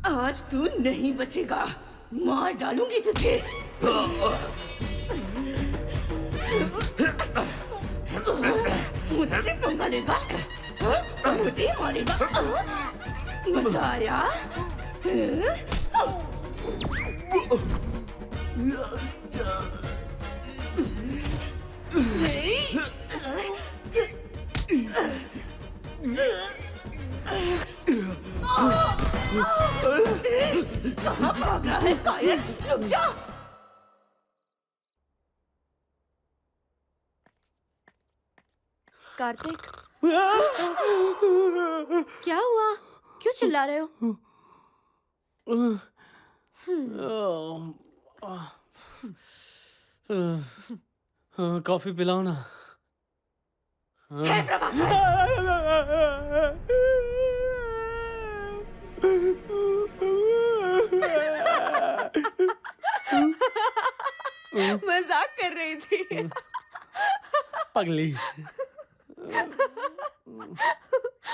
S13: आज तू नहीं बचेगा। मार डालूंगी तुझे। मुझसे पंगा लेगा? मुझे मारेगा? मजा आया? कहाँ भाग रहा है कायर? रुक जा।
S2: कार्तिक, क्या हुआ? क्यों चिल्ला रहे हो?
S1: कॉफी पिलाओ ना।
S13: है प्रभाकर। मजाक कर रही थी।
S1: पगली।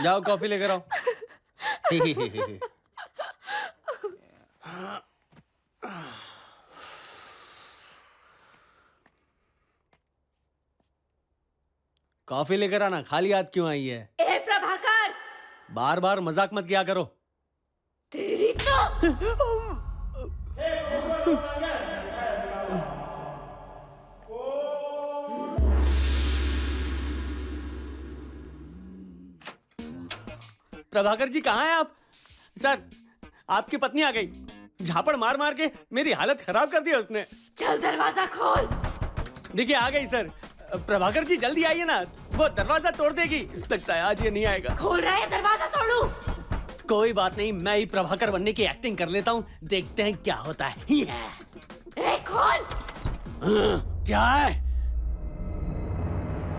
S1: जाओ कॉफी लेकर आओ। कॉफी लेकर आना। खाली हाथ क्यों आई है?
S13: ए प्रभाकर,
S1: बार बार मजाक मत किया करो।
S13: तेरी तो
S1: प्रभाकर जी कहाँ हैं आप? सर, आपकी पत्नी आ गई। झापड़ मार मार के मेरी हालत खराब कर दी उसने।
S13: चल दरवाजा खोल।
S1: देखिए आ गई सर। प्रभाकर जी जल्दी आइए ना, वो दरवाजा तोड़ देगी। लगता है आज ये नहीं आएगा।
S13: खोल रहा है दरवाजा तोड़ू?
S1: कोई बात नहीं, मैं ही प्रभाकर बनने की एक्टिंग कर लेता हूँ। देखते हैं क्या होता है।
S13: ए खोल।
S1: क्या है?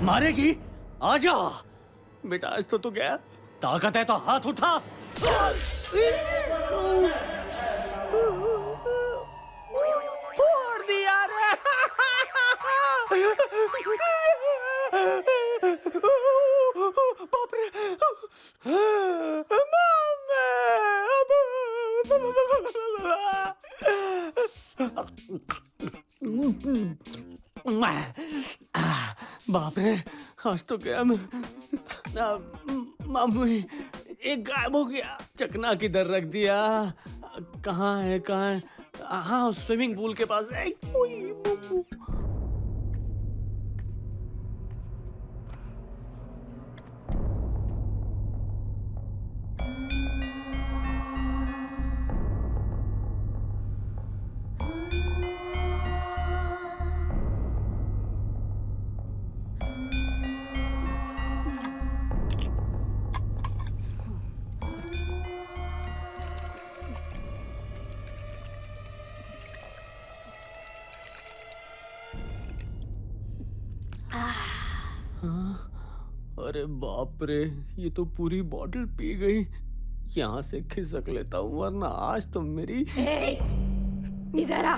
S1: मारेगी? आजा बेटा, आज तो तू गया। ताकत है तो हाथ उठा। फोड़ दिया रे। बाप रे। बाप रे, आज तो गया मैं। मम्मी, एक गायब हो गया। चकना किधर रख दिया? कहाँ है? हाँ, स्विमिंग पूल के पास है। अरे बाप रे, ये तो पूरी बॉटल पी गई। यहाँ से खिसक लेता हूँ वरना आज तो मेरी।
S13: इधर आ।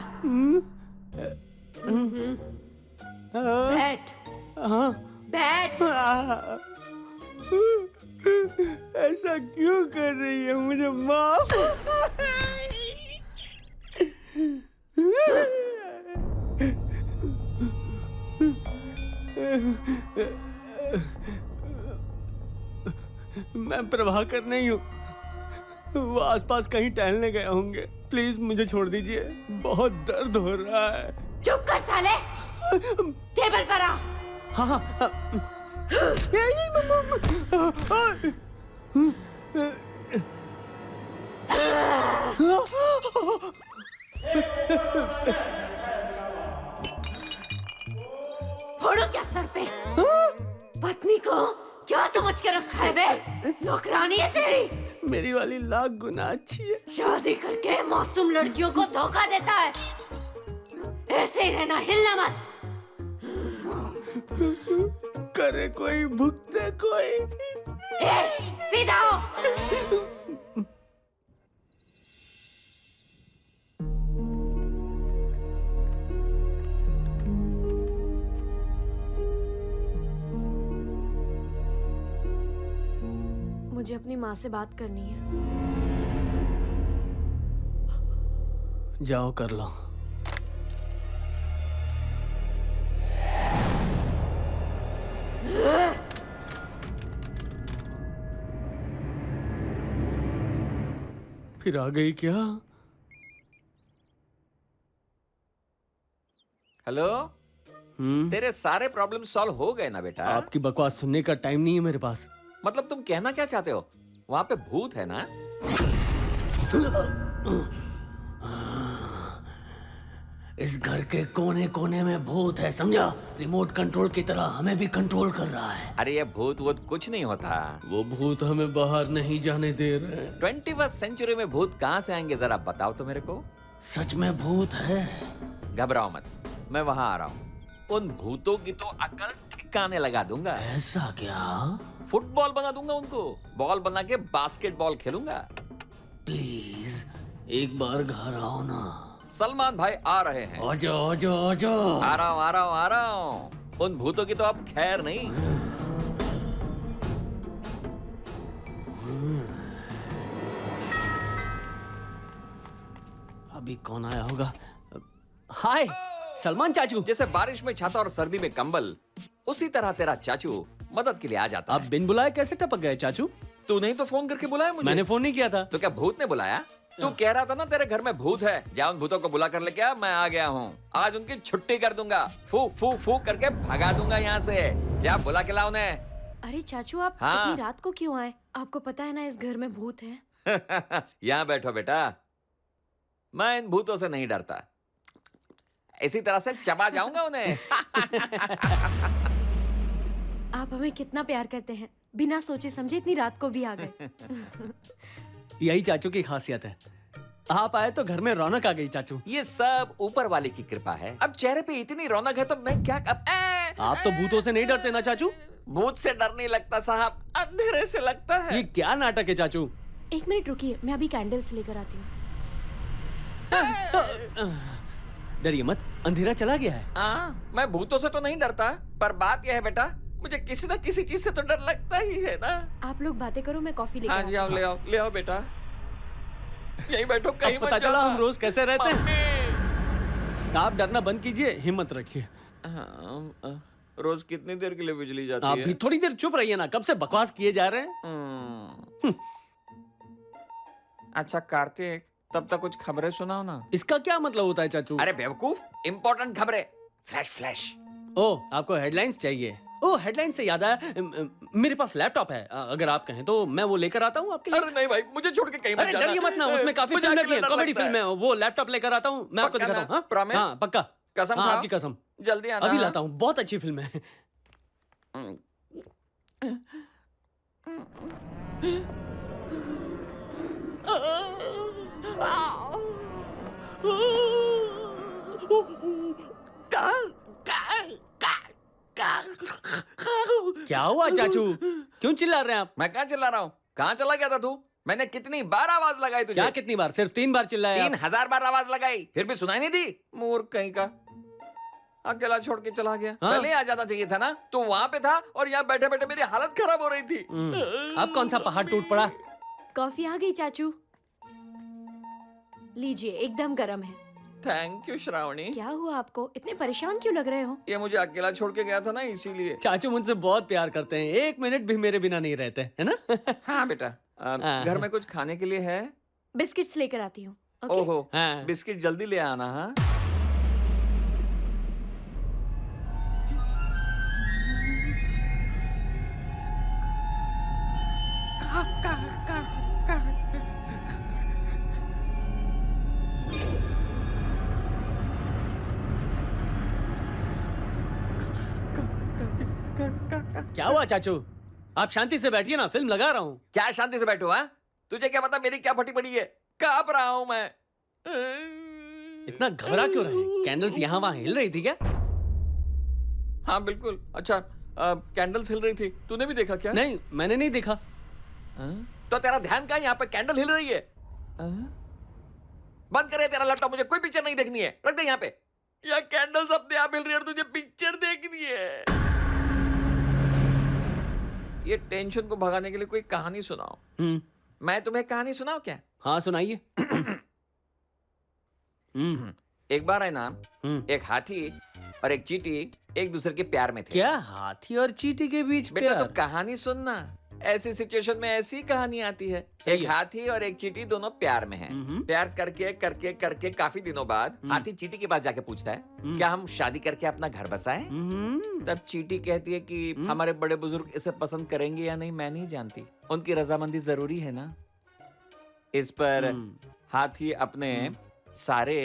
S13: बैठ। बैठ।
S1: ऐसा क्यों कर रही है? मुझे माफ। मैं प्रभाकर नहीं हूँ। वो आसपास कहीं टहलने गए होंगे। प्लीज मुझे छोड़ दीजिए, बहुत दर्द हो रहा है।
S13: चुप कर साले। टेबल पर आ।
S1: हाँ।
S2: फोड़ो क्या सर पे? पत्नी को क्या समझ के रखा है बे? नौकरानी है तेरी।
S1: मेरी वाली लाख गुना अच्छी है।
S2: शादी करके मासूम लड़कियों को धोखा देता है। ऐसे ही रहना, हिलना मत।
S1: करे कोई भुगते कोई।
S2: सीधा हो। मुझे अपनी माँ से बात करनी है।
S1: जाओ कर लो। फिर आ गई क्या?
S10: हेलो। तेरे सारे प्रॉब्लम सॉल्व हो गए ना बेटा?
S1: आपकी बकवास सुनने का टाइम नहीं है मेरे पास।
S10: मतलब तुम कहना क्या चाहते हो? वहां पे भूत है ना?
S1: इस घर के कोने कोने में भूत है, समझा? रिमोट कंट्रोल की तरह हमें भी कंट्रोल कर रहा है।
S10: अरे ये भूत वूत कुछ नहीं होता।
S1: वो भूत हमें बाहर नहीं जाने दे रहे।
S10: 21st सेंचुरी में भूत कहाँ से आएंगे जरा बताओ तो मेरे को।
S1: सच में भूत है?
S10: घबराओ मत, मैं वहां आ रहा हूँ। उन भूतों की तो अकल ठिकाने लगा दूंगा।
S1: ऐसा क्या?
S10: फुटबॉल बना दूंगा उनको, बॉल बना के बास्केटबॉल खेलूंगा।
S1: प्लीज एक बार घर आओ ना।
S10: सलमान भाई आ रहे हैं।
S1: आजो आजो आजो।
S10: आ रहा हूँ आ रहा हूँ आ रहा हूँ। उन भूतों की तो अब खैर नहीं।
S1: अभी कौन आया होगा? हाय सलमान चाचू।
S10: जैसे बारिश में छाता और सर्दी में कंबल, उसी तरह तेरा चाचू मदद के लिए आ जाता
S1: आप बिन बुलाए कैसे टपक गए चाचू?
S10: तू नहीं तो फोन करके बुलाया मुझे।
S1: मैंने फोन नहीं किया था।
S10: तो क्या भूत ने बुलाया? तू कह रहा था ना तेरे घर में भूत है, जा उन भूतों को बुला कर लेके आ। मैं आ गया हूँ, आज उनकी छुट्टी कर दूंगा। फू फू फू करके भगा दूंगा यहाँ से। जा बुला के ला उन्हें।
S2: अरे चाचू आप
S10: हाँ?
S2: इतनी रात को क्यों आए? आपको पता है ना इस घर में भूत है।
S10: यहाँ बैठो बेटा, मैं इन भूतों से नहीं डरता। इसी तरह से चबा जाऊंगा उन्हें।
S2: आप हमें कितना प्यार करते हैं, बिना सोचे समझे इतनी रात को भी आ गए।
S1: यही चाचू की खासियत है। आप आए तो घर में रौनक आ गई चाचू।
S10: ये सब ऊपर वाले की कृपा है। अब चेहरे पे इतनी रौनक है तो मैं क्या
S1: आप तो भूतों से नहीं डरते ना चाचू?
S10: भूत से डर नहीं लगता साहब, अंधेरे से लगता है।
S1: ये क्या नाटक है चाचू?
S2: 1 मिनट रुकिए, मैं अभी कैंडल्स लेकर आती हूँ।
S1: डरिए मत, अंधेरा चला गया है।
S10: मैं भूतों से तो नहीं डरता, पर बात यह है बेटा, मुझे किसी न किसी चीज से तो डर लगता ही है ना।
S2: आप लोग बातें करो, मैं कॉफी लेकर आती हूँ।
S10: ले आओ बेटा। यहीं बैठो, कहीं
S1: अब पता चला हम रोज कैसे रहते हैं। आप डरना बंद कीजिए, हिम्मत रखिए।
S10: रोज कितनी देर के लिए बिजली जाती
S1: आप
S10: है?
S1: भी थोड़ी देर चुप रहिए ना, कब से बकवास किए जा रहे हैं।
S10: अच्छा कार्तिक, तब तक कुछ खबरें सुनाओ ना।
S1: इसका क्या मतलब होता है चाचू?
S10: अरे बेवकूफ, इम्पोर्टेंट खबरें। फ्लैश।
S1: ओह, आपको हेडलाइंस चाहिए? ओह, हेडलाइंस से याद आया, मेरे पास लैपटॉप है, अगर आप कहें तो मैं वो लेकर आता हूँ आपके लिए।
S10: अरे नहीं भाई, मुझे छोड़ के कहीं मत
S1: अरे
S10: जाना।
S1: डरिए मत ना, उसमें काफी
S10: मुझे
S1: फिल्में
S10: अकेले
S1: भी हैं,
S10: डर
S1: कॉमेडी
S10: लगता है।
S1: फिल्म है। वो लैपटॉप लेकर आता हूँ, मैं आपको
S10: पक्का
S1: दिखाता हूँ।
S10: ना?
S1: हाँ?
S10: प्रॉमिस?
S1: हाँ पक्का।
S10: कसम
S1: हाँ,
S10: खाओ।
S1: आपकी कसम।
S10: जल्दी आना।
S1: अभी लाता हूँ, बहुत अच्छी फिल्म है। क्या हुआ चाचू? क्यों चिल्ला रहे हैं आप?
S10: मैं कहाँ चिल्ला रहा हूँ? कहाँ चला गया था तू? मैंने कितनी बार आवाज लगाई तुझे?
S1: क्या कितनी बार? सिर्फ 3 बार चिल्लाया।
S10: 3000 बार आवाज लगाई, फिर भी सुनाई नहीं दी। मूर्ख कहीं का, अकेला छोड़ के चला गया।
S1: हाँ?
S10: पहले आ जाना चाहिए था ना। तू वहाँ पे था और यहाँ बैठे बैठे मेरी हालत खराब हो रही थी।
S1: अब कौन सा पहाड़ टूट पड़ा?
S2: कॉफी आ गई चाचू, लीजिए, एकदम गर्म है।
S10: Thank you Shravani.
S2: क्या हुआ आपको? इतने परेशान क्यों लग रहे हो?
S10: ये मुझे अकेला छोड़ के गया था ना, इसीलिए।
S1: चाचू मुझसे बहुत प्यार करते हैं, 1 मिनट भी मेरे बिना नहीं रहते, है ना?
S10: हाँ बेटा, घर में कुछ खाने के लिए है?
S2: बिस्किट्स लेकर आती हूँ। ओके?
S10: ओहो,
S1: हाँ।
S10: बिस्किट जल्दी ले आना। हाँ
S1: क्या हुआ चाचू? आप शांति से बैठिए ना, फिल्म लगा रहा हूँ।
S10: क्या शांति से बैठो? हाँ, तुझे क्या पता मेरी क्या फटी पड़ी है? कांप रहा हूं मैं।
S1: इतना घबरा क्यों रहे? कैंडल्स यहाँ वहाँ हिल रही थी क्या?
S10: हाँ बिल्कुल। अच्छा, कैंडल्स हिल रही थी, तूने भी देखा क्या?
S1: नहीं, मैंने नहीं देखा।
S10: तो तेरा ध्यान कहाँ? यहाँ पे कैंडल हिल रही है। बंद करे तेरा लैपटॉप, मुझे कोई पिक्चर नहीं देखनी है। रख दे यहाँ पे। यह कैंडल्स अपने आप हिल रही है और तुझे पिक्चर देखनी है। ये टेंशन को भगाने के लिए कोई कहानी सुनाओ। मैं तुम्हें कहानी सुनाऊं क्या?
S1: हाँ सुनाइए।
S10: एक बार है ना, एक हाथी और एक चींटी एक दूसरे के प्यार में थे।
S1: क्या हाथी और चींटी के बीच
S10: बेटा
S1: प्यार?
S10: तो कहानी सुनना, ऐसी सिचुएशन में ऐसी कहानी आती है। एक हाथी और एक चींटी दोनों प्यार में हैं। प्यार करके करके करके काफी दिनों बाद हाथी चींटी के पास जाके पूछता है, क्या हम शादी करके अपना घर बसाएं? तब चींटी कहती है कि हमारे बड़े बुजुर्ग इसे पसंद करेंगे या नहीं मैं नहीं जानती, उनकी रजामंदी जरूरी है ना। इस पर हाथी अपने सारे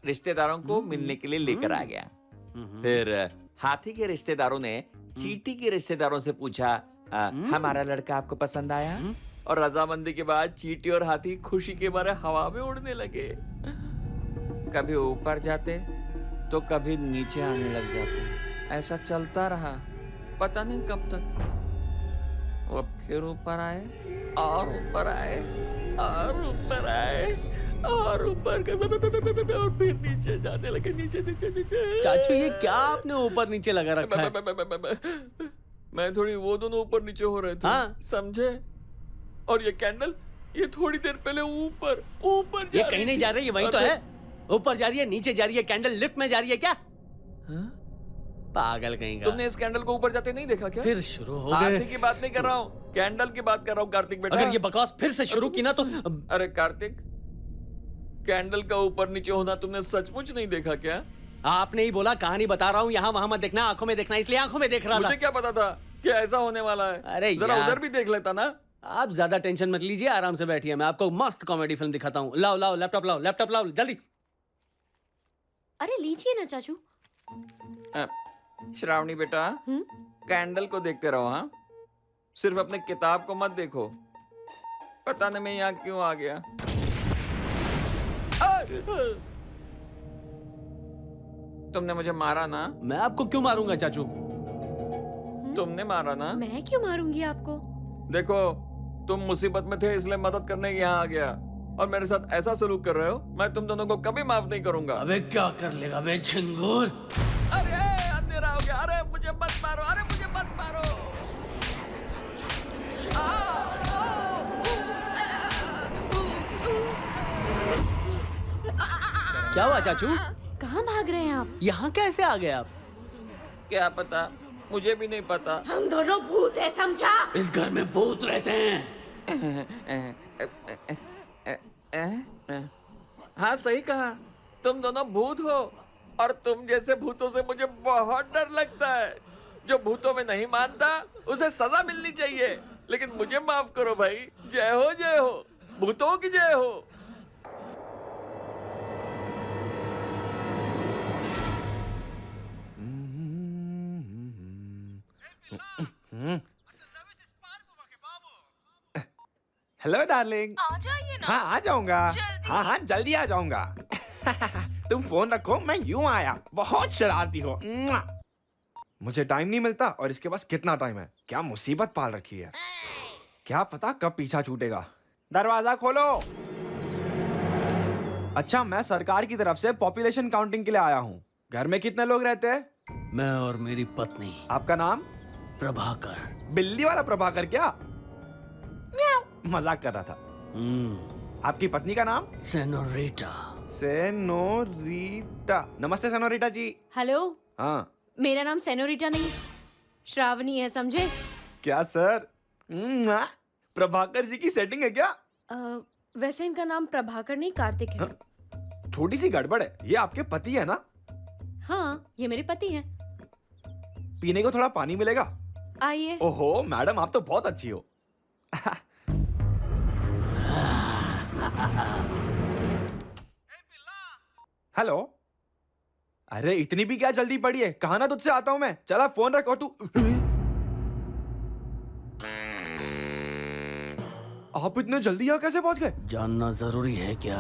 S10: रिश्तेदारों को मिलने के लिए लेकर आ गया। फिर हाथी के रिश्तेदारों ने चींटी के रिश्तेदारों से पूछा, हमारा लड़का आपको पसंद आया? और रजामंदी के बाद चींटी और हाथी खुशी के मारे हवा में उड़ने लगे। कभी ऊपर जाते तो कभी नीचे आने लग जाते। ऐसा चलता रहा, पता नहीं कब तक। वो फिर ऊपर आए और ऊपर आए और ऊपर आए और ऊपर और फिर नीचे जाने लगे। नीचे नीचे नीचे।
S1: चाचू ये क्या आपने ऊपर नीचे लगा रखा है?
S10: मैं थोड़ी वो दोनों ऊपर नीचे हो रहे थे।
S1: हाँ?
S10: समझे? और ये कैंडल ये थोड़ी देर पहले ऊपर ऊपर
S1: ये कहीं नहीं जा रही है, वही तो है। ऊपर जा रही है, नीचे जा रही है, कैंडल लिफ्ट में जा रही है क्या? पागल कहीं का।
S10: तुमने इस कैंडल को ऊपर जाते नहीं देखा क्या?
S1: फिर शुरू हो गए।
S10: हाथी की बात नहीं कर रहा हूँ, कैंडल की बात कर रहा हूँ कार्तिक बेटा।
S1: अगर ये बकवास फिर से शुरू की ना तो।
S10: अरे कार्तिक, कैंडल का ऊपर नीचे होना तुमने सचमुच नहीं देखा क्या?
S1: आपने ही बोला कहानी बता रहा हूँ, यहाँ वहां मत देखना, आंखों में देखना, इसलिए आंखों में देख रहा था।
S10: मुझे क्या पता था कि ऐसा होने वाला है?
S1: अरे
S10: जरा
S1: यार,
S10: उधर भी देख लेता ना।
S1: आप ज्यादा टेंशन मत लीजिए, आराम से बैठिए, मैं आपको मस्त कॉमेडी फिल्म दिखाता हूँ। लाओ लाओ लैपटॉप लाओ, लैपटॉप लाओ जल्दी।
S2: अरे लीजिए ना चाचू।
S10: श्रावणी बेटा, कैंडल को देखते रहो। हाँ, सिर्फ अपने किताब को मत देखो। पता नहीं मैं यहाँ क्यों आ गया। तुमने मुझे मारा ना?
S1: मैं आपको क्यों मारूंगा चाचू?
S10: तुमने मारा ना?
S2: मैं क्यों मारूंगी आपको?
S10: देखो, तुम मुसीबत में थे इसलिए मदद करने यहाँ आ गया, और मेरे साथ ऐसा सलूक कर रहे हो, मैं तुम दोनों को कभी माफ नहीं करूंगा।
S1: अबे क्या कर लेगा बे झिंगुर?
S10: अरे अंधेरा हो गया। अरे मुझे मत मारो, अरे मुझे मत मारो।
S1: क्या हुआ चाचू?
S2: कहाँ भाग रहे हैं आप?
S1: यहाँ कैसे आ गए आप?
S10: क्या पता, मुझे भी नहीं पता।
S2: हम दोनों भूत है, समझा?
S1: इस घर में भूत रहते हैं।
S10: हाँ सही कहा, तुम दोनों भूत हो, और तुम जैसे भूतों से मुझे बहुत डर लगता है। जो भूतों में नहीं मानता उसे सजा मिलनी चाहिए, लेकिन मुझे माफ करो भाई। जय हो जय हो, भूतों की जय हो।
S14: Hello darling.
S13: आ जाइए ना।
S14: हाँ आ जाऊंगा। हाँ हाँ जल्दी आ जाऊंगा। तुम फोन रखो, मैं यूं आया। बहुत शरारती हो। मुझे टाइम नहीं मिलता, और इसके पास कितना टाइम है? क्या मुसीबत पाल रखी है, क्या पता कब पीछा छूटेगा। दरवाजा खोलो। अच्छा, मैं सरकार की तरफ से पॉपुलेशन काउंटिंग के लिए आया हूँ। घर में कितने लोग रहते हैं?
S1: मैं और मेरी पत्नी।
S14: आपका नाम?
S1: प्रभाकर।
S14: बिल्ली वाला प्रभाकर क्या? मजाक कर रहा था। आपकी पत्नी का नाम?
S1: सेनोरिटा।
S14: सेनोरिटा। नमस्ते सेनोरिटा जी।
S2: हेलो।
S14: हाँ,
S2: मेरा नाम सेनोरिटा नहीं, श्रावणी है, समझे?
S14: क्या सर? प्रभाकर जी की सेटिंग है क्या?
S2: वैसे इनका नाम प्रभाकर नहीं, कार्तिक है।
S14: छोटी सी गड़बड़ है, ये आपके पति है ना?
S2: हाँ, ये मेरे पति हैं।
S14: पीने को थोड़ा पानी मिलेगा?
S2: आइए।
S14: ओहो मैडम, आप तो बहुत अच्छी हो। हेलो। अरे इतनी भी क्या जल्दी पड़ी है? कहा ना तुझसे आता हूं मैं। चला फोन रखो तू। आप इतने जल्दी यहाँ कैसे पहुंच गए?
S1: जानना जरूरी है क्या?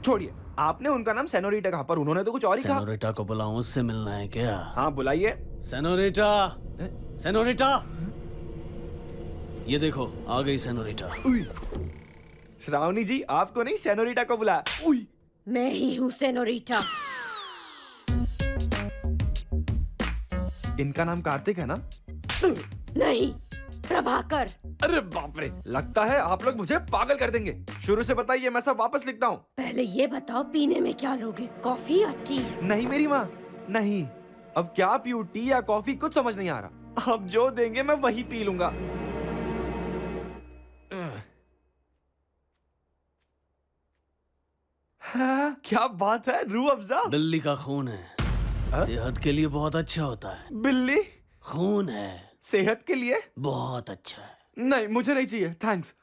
S14: छोड़िए, आपने उनका नाम सेनोरिटा कहा पर उन्होंने तो कुछ और ही कहा।
S1: सेनोरिटा को बुलाऊं, उससे मिलना है क्या?
S14: हाँ बुलाइए।
S1: सेनोरिटा, सेनोरिटा, ये देखो आ गई सेनोरिटा।
S14: श्रावणी जी, आपको नहीं सेनोरिटा को बुला।
S2: मैं ही हूँ सेनोरिटा।
S14: इनका नाम कार्तिक है ना?
S2: नहीं, प्रभाकर।
S14: अरे बाप रे, लगता है आप लोग मुझे पागल कर देंगे। शुरू से बताइए, मैं सब वापस लिखता हूँ।
S2: पहले ये बताओ पीने में क्या लोगे, कॉफी या टी?
S14: नहीं मेरी माँ, नहीं। अब क्या पीऊँ, टी या कॉफी, कुछ समझ नहीं आ रहा। अब जो देंगे मैं वही पी लूंगा। हाँ, क्या बात है, रूह अफ़ज़ा।
S1: बिल्ली का खून है, सेहत के लिए बहुत अच्छा होता है।
S14: बिल्ली
S1: खून है,
S14: सेहत के लिए
S1: बहुत अच्छा है।
S14: नहीं, मुझे नहीं चाहिए, थैंक्स।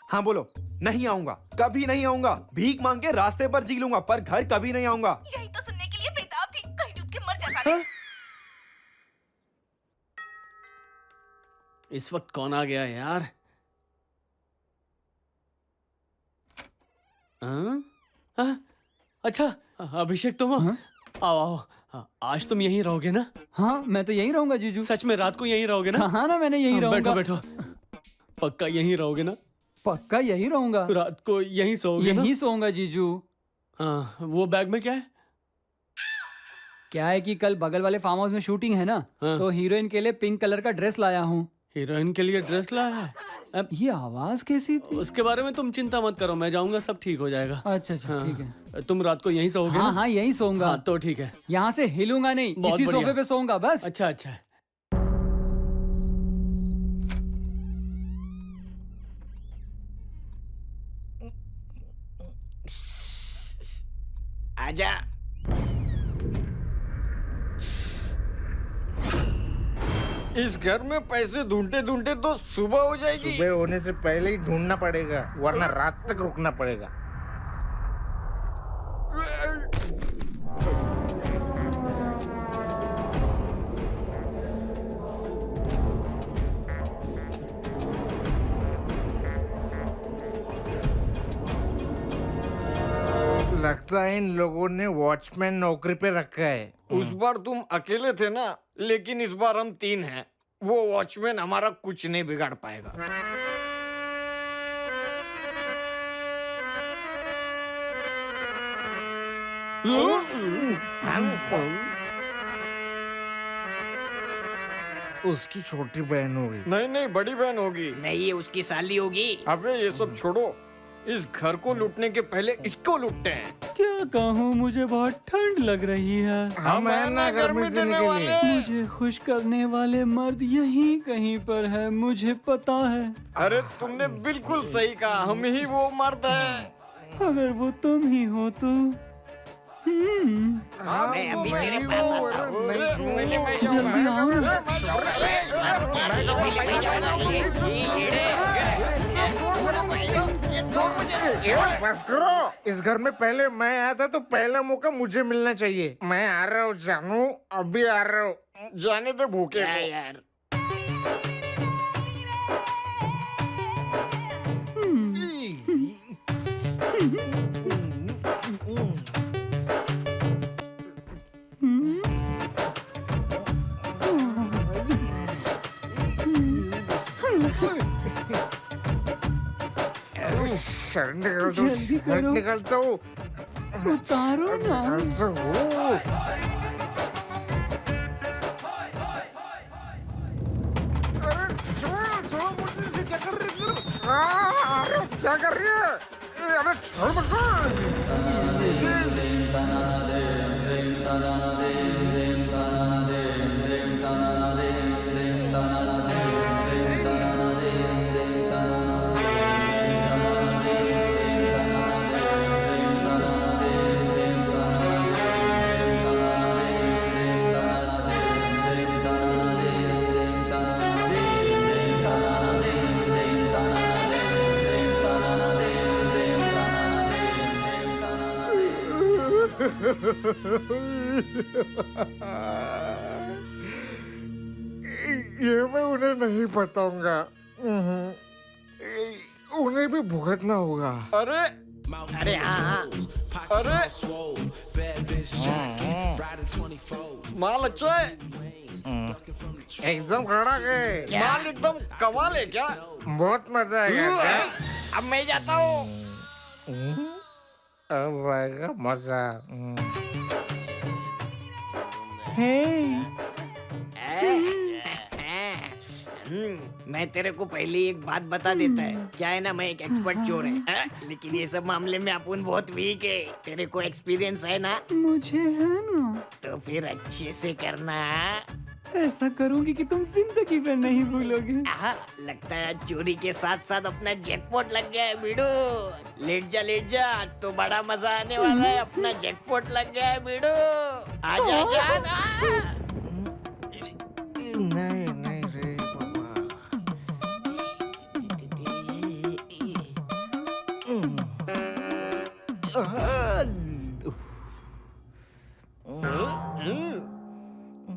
S14: हाँ बोलो। नहीं आऊंगा, कभी नहीं आऊंगा। भीख मांग के रास्ते पर जी लूंगा, पर घर कभी नहीं आऊंगा।
S13: यही तो सुनने के लिए बेताब थी, कहीं डूब के मर जा साले।
S1: इस वक्त कौन आ गया यार? अच्छा, अभिषेक तुम हो? आओ आओ, आज तुम यहीं रहोगे ना?
S4: हाँ, मैं तो यहीं रहूंगा जीजू।
S1: सच में रात को यहीं रहोगे ना?
S4: हाँ ना, मैंने यहीं रहूंगा।
S1: बैठो बैठो, पक्का यहीं रहोगे ना?
S4: पक्का यहीं रहूंगा।
S1: रात को यहीं सोओगे ना?
S4: यहीं सोऊंगा जीजू।
S1: हाँ, वो बैग में क्या है?
S4: क्या है कि कल बगल वाले फार्म हाउस में शूटिंग है ना, तो हीरोइन के लिए पिंक कलर का ड्रेस लाया हूँ।
S1: हीरोइन के लिए ड्रेस लाया है?
S4: अब ये आवाज कैसी थी?
S1: उसके बारे में तुम चिंता मत करो, मैं जाऊंगा, सब ठीक हो जाएगा।
S4: अच्छा अच्छा, ठीक है।
S1: तुम रात को यहीं सोओगे
S4: हाँ
S1: ना?
S4: हाँ, यहीं सोऊंगा।
S1: हाँ, तो ठीक है।
S4: यहाँ से हिलूंगा नहीं,
S1: बहुत
S4: इसी
S1: बढ़िया।
S4: सोफे पे सोऊंगा बस।
S1: अच्छा अच्छा।
S6: आजा। इस घर में पैसे ढूंढते ढूंढते तो सुबह हो जाएगी।
S8: सुबह होने से पहले ही ढूंढना पड़ेगा, वरना रात तक रुकना पड़ेगा। लगता है इन लोगों ने वॉचमैन नौकरी पे रखा है।
S6: उस बार तुम अकेले थे ना, लेकिन इस बार हम 3 हैं। वो वॉचमैन हमारा कुछ नहीं बिगाड़ पाएगा।
S8: उसकी छोटी बहन होगी।
S6: नहीं नहीं, बड़ी बहन होगी।
S15: नहीं, ये उसकी साली होगी।
S6: अबे ये सब छोड़ो, इस घर को लूटने के पहले इसको लूटते हैं।
S4: क्या कहूँ, मुझे बहुत ठंड लग रही है।
S8: हम है ना गर्मी देने वाले।
S4: मुझे खुश करने वाले मर्द यहीं कहीं पर है, मुझे पता है।
S6: अरे तुमने बिल्कुल सही कहा, हम ही वो मर्द है।
S4: अगर वो तुम ही हो तो
S15: मैं अभी तेरे पास आता हूँ।
S4: जल्दी आओ ना।
S8: बस करो, इस घर में पहले मैं आया था तो पहला मौका मुझे मिलना चाहिए। मैं आ रहा हूँ जानू, अभी आ रहा हूँ।
S6: जाने दे भूखे को।
S15: यार
S8: शर्ट निकल दो,
S4: जल्दी करो।
S8: निकलता हूँ।
S4: उतारो ना।
S8: क्या कर रही है? अरे छोड़ ये मैं उन्हें नहीं बताऊंगा। उन्हें भी भुगतना होगा।
S6: अरे
S15: अरे हाँ
S6: अरे माल अच्छा है,
S8: एकदम कड़क है।
S6: माल एकदम कमाल है क्या?
S8: बहुत मजा आएगा क्या?
S15: अब मैं जाता हूँ।
S8: अब आएगा मजा।
S15: मैं तेरे को पहले एक बात बता देता है। क्या है ना, मैं एक एक्सपर्ट चोर है, लेकिन ये सब मामले में अपन बहुत वीक है। तेरे को एक्सपीरियंस है ना?
S4: मुझे है ना।
S15: तो फिर अच्छे से करना।
S4: ऐसा करूंगी कि तुम जिंदगी में नहीं भूलोगे।
S15: लगता है चोरी के साथ साथ अपना जैकपॉट लग गया है बीड़ू। लेट जा, आज तो बड़ा मजा आने वाला है। अपना जैकपॉट लग गया है बीड़ू। आजा जा ना।
S8: नहीं रे बाबा।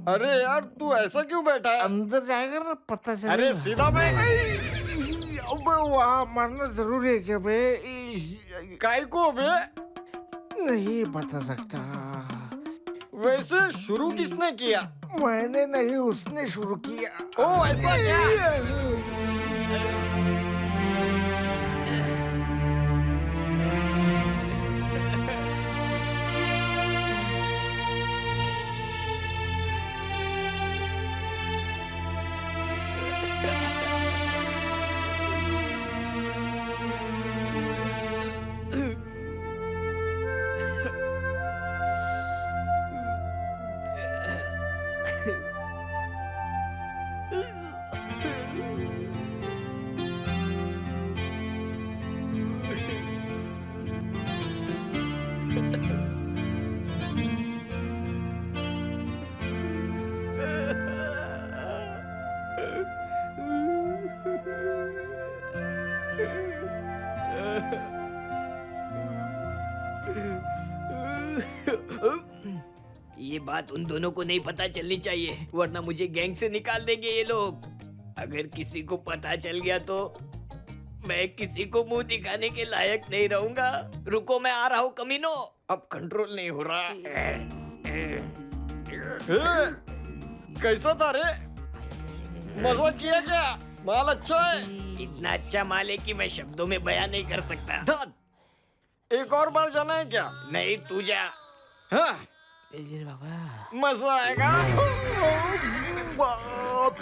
S6: अरे यार तू ऐसा क्यों बैठा है?
S8: अंदर जाएगा ना पता चलेगा।
S6: अरे सीधा बैठ।
S8: अबे वहाँ मरना जरूरी है क्या बे?
S6: काय को बे?
S8: नहीं बता सकता।
S6: वैसे शुरू किसने किया?
S8: मैंने नहीं, उसने शुरू किया।
S6: ओ ऐसा क्या?
S15: ये बात उन दोनों को नहीं पता चलनी चाहिए, वरना मुझे गैंग से निकाल देंगे ये लोग। अगर किसी को पता चल गया तो मैं किसी को मुंह दिखाने के लायक नहीं रहूंगा। रुको, मैं आ रहा हूँ कमीनो। अब कंट्रोल नहीं हो रहा।
S6: कैसा था रे? मजा किया क्या? माल अच्छा है?
S15: इतना अच्छा माल है कि मैं शब्दों में बयान नहीं कर सकता।
S6: एक और बार जाना है क्या?
S15: नहीं, तू जा।
S6: हाँ? मजा आएगा।
S8: बाप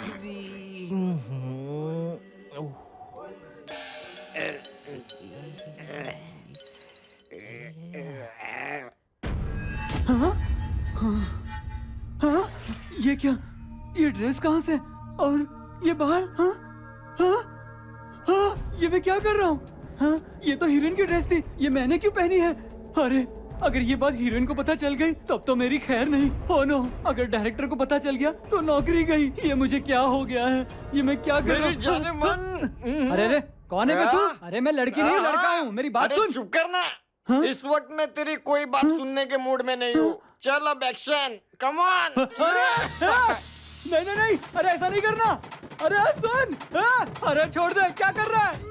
S4: हाँ? ये क्या? ये ड्रेस कहाँ से? और ये बाल? हाँ? हाँ? हाँ? ये मैं क्या कर रहा हूँ? हाँ? ये तो हीरोइन की ड्रेस थी। ये मैंने क्यों पहनी है? अरे अगर ये बात हीरोइन को पता चल गई तब तो मेरी खैर नहीं। ओह नो, अगर डायरेक्टर को पता चल गया तो नौकरी गई। ये मुझे क्या हो गया है? ये मैं क्या कर रहा हूँ?
S6: जाने मन।
S4: अरे अरे कौन है बे तू? अरे मैं लड़की नहीं, लड़का हूँ। मेरी बात सुन।
S6: चुप करना। इस वक्त मैं तेरी कोई बात सुनने के मूड में नहीं हूँ। चल अब एक्शन, कम ऑन।
S4: नहीं नहीं नहीं, अरे ऐसा नहीं करना। अरे सुन, अरे छोड़ दे, क्या कर रहा है?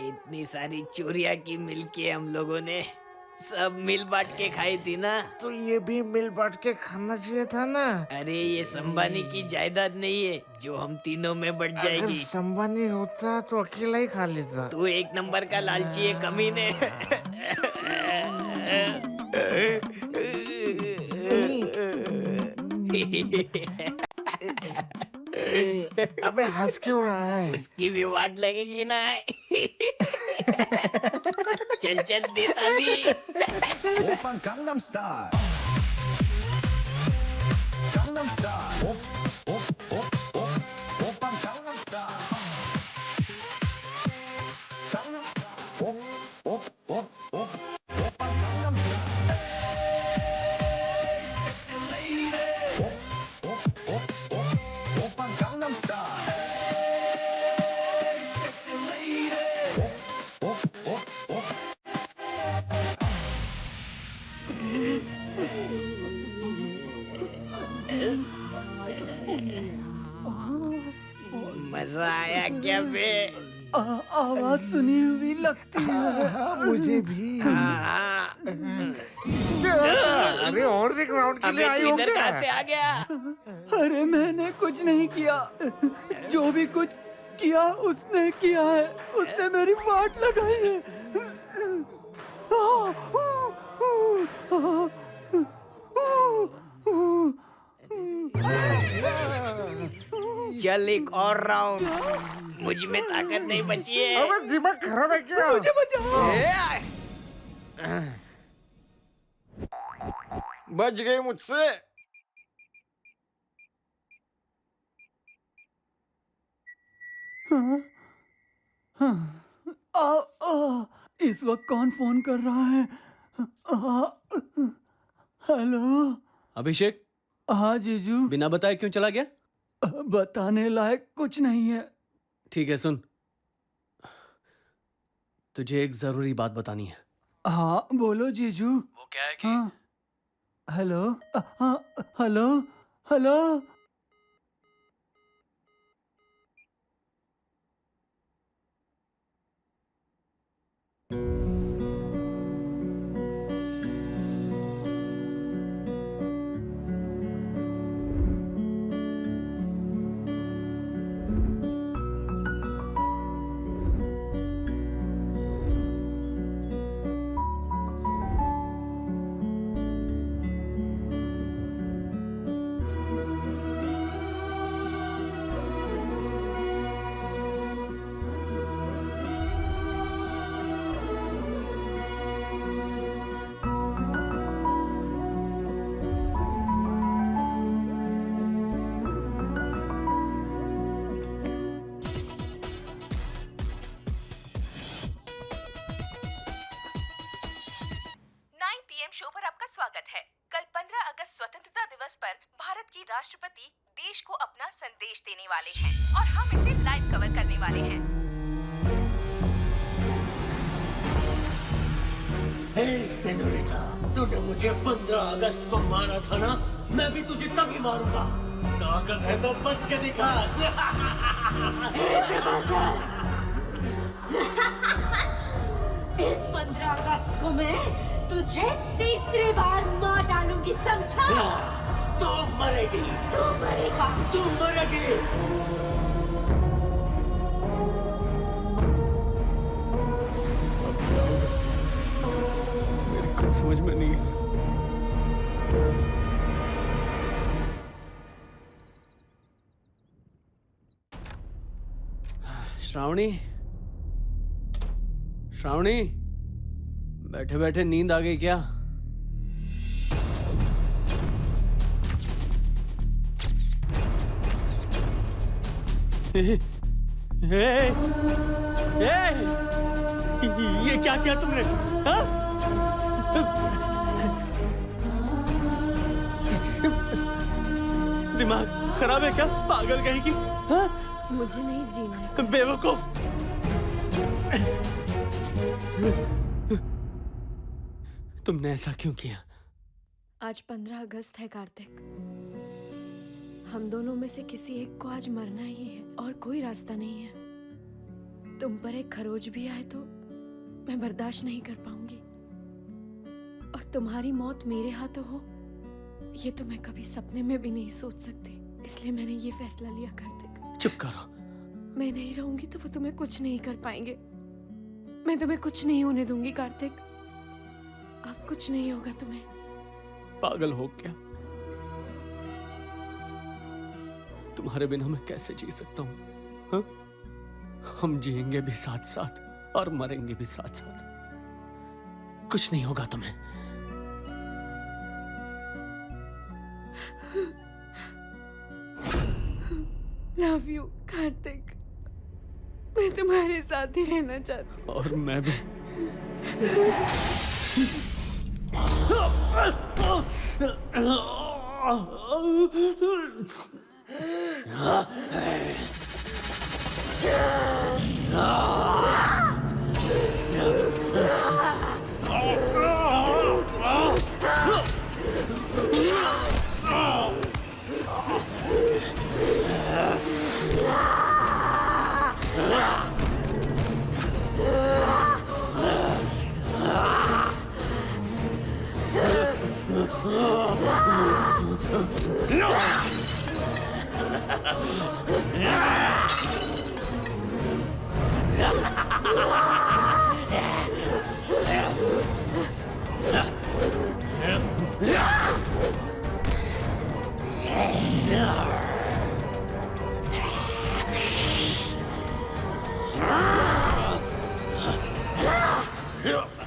S15: इतनी सारी चोरियां की मिलके हम लोगों ने सब मिल बांट के खाई थी ना।
S8: तो ये भी मिल बांट के खाना चाहिए था ना।
S15: अरे ये संबानी की जायदाद नहीं है जो हम तीनों में बढ़
S8: अगर
S15: जाएगी।
S8: संबानी होता तो अकेला ही खा लेता।
S15: तू एक नंबर का लालची है कमीने।
S8: अबे हंस क्यों रहा है?
S15: उसकी भी वाट लगेगी ना। चल चल देता भी।
S16: Open Gangnam Style. Gangnam Style. Open Gangnam Style. Gangnam Style. Open Gangnam Style. Hey, sexy lady. Open Gangnam Style. Hey, sexy lady.
S15: मजा आया क्या बे?
S4: आवाज सुनी हुई लगती है।
S8: मुझे भी। अरे और भी ग्राउंड के लिए आई हो
S15: इधर
S8: क्या?
S15: कहाँ से आ गया?
S4: अरे मैंने कुछ नहीं किया, जो भी कुछ किया उसने किया है, उसने मेरी वाट लगाई है।
S15: चल एक और राउंड। मुझ में ताकत नहीं बची है।
S8: अबे दिमाग खराब है क्या?
S4: मुझे बचाओ।
S6: बच गई मुझसे।
S4: इस वक्त कौन फोन कर रहा है? हेलो।
S1: अभिषेक,
S4: हाँ जीजू।
S1: बिना बताए क्यों चला गया?
S4: बताने लायक कुछ नहीं है।
S1: ठीक है, सुन, तुझे एक जरूरी बात बतानी है।
S4: हाँ बोलो जीजू।
S1: वो क्या है कि
S4: हाँ हेलो। हाँ हेलो हेलो।
S13: शो पर आपका स्वागत है। कल 15 अगस्त स्वतंत्रता दिवस पर भारत की राष्ट्रपति देश को अपना संदेश देने वाले हैं और हम इसे लाइव कवर करने वाले हैं।
S1: हे सेनोरिटा, तूने मुझे 15 अगस्त को मारा था ना? मैं भी तुझे तभी मारूंगा। ताकत है तो बच के दिखा।
S2: इस 15 अगस्त को मैं तुझे तीसरी बार मार डालूंगी, समझा?
S1: तू मरेगी।
S2: तू मरेगा।
S1: तू मरेगी। मेरी कुछ समझ में नहीं आ रहा। श्रावणी, श्रावणी, बैठे बैठे नींद आ गई क्या? ये क्या किया तुमने? हा? दिमाग खराब है क्या? पागल कहीं की? हा?
S2: मुझे नहीं जीना है।
S1: बेवकूफ। तुमने ऐसा क्यों किया?
S2: आज 15 अगस्त है कार्तिक। हम दोनों में से किसी एक को आज मरना ही है और कोई रास्ता नहीं है। तुम पर एक खरोच भी आए तो मैं बर्दाश्त नहीं कर पाऊंगी, और तुम्हारी मौत मेरे हाथों हो ये तो मैं कभी सपने में भी नहीं सोच सकती। इसलिए मैंने ये फैसला लिया कार्तिक।
S1: चुप करो।
S2: मैं नहीं रहूंगी तो वो तुम्हें कुछ नहीं कर पाएंगे। मैं तुम्हें कुछ नहीं होने दूंगी कार्तिक। अब कुछ नहीं होगा तुम्हें।
S1: पागल हो क्या? तुम्हारे बिना मैं कैसे जी सकता हूँ? हाँ? हम जिएंगे भी साथ साथ और मरेंगे भी साथ साथ। कुछ नहीं होगा तुम्हें।
S2: लव यू कार्तिक, मैं तुम्हारे साथ ही रहना चाहती हूँ।
S1: और मैं भी।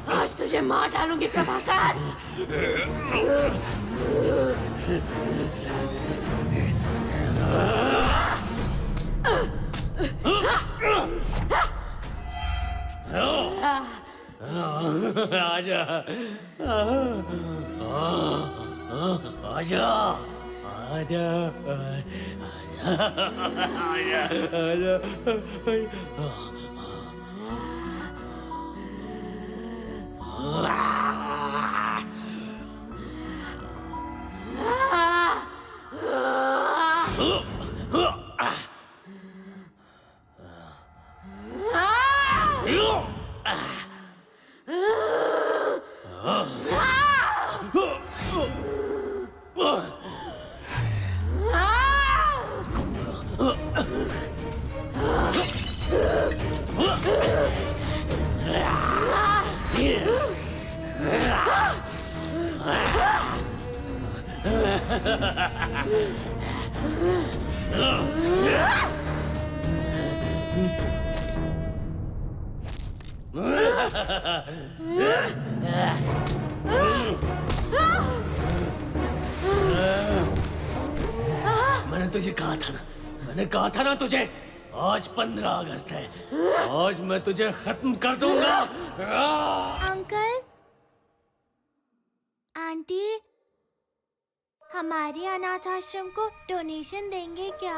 S2: आज तुझे मार डालूंगी प्रभाकर।
S15: आजा, आजा, आजा, आजा,
S1: मैंने तुझे कहा था ना, मैंने कहा था ना तुझे, आज 15 अगस्त है, आज मैं तुझे खत्म कर दूंगा।
S17: अंकल, आंटी, हमारे अनाथ आश्रम को डोनेशन देंगे क्या?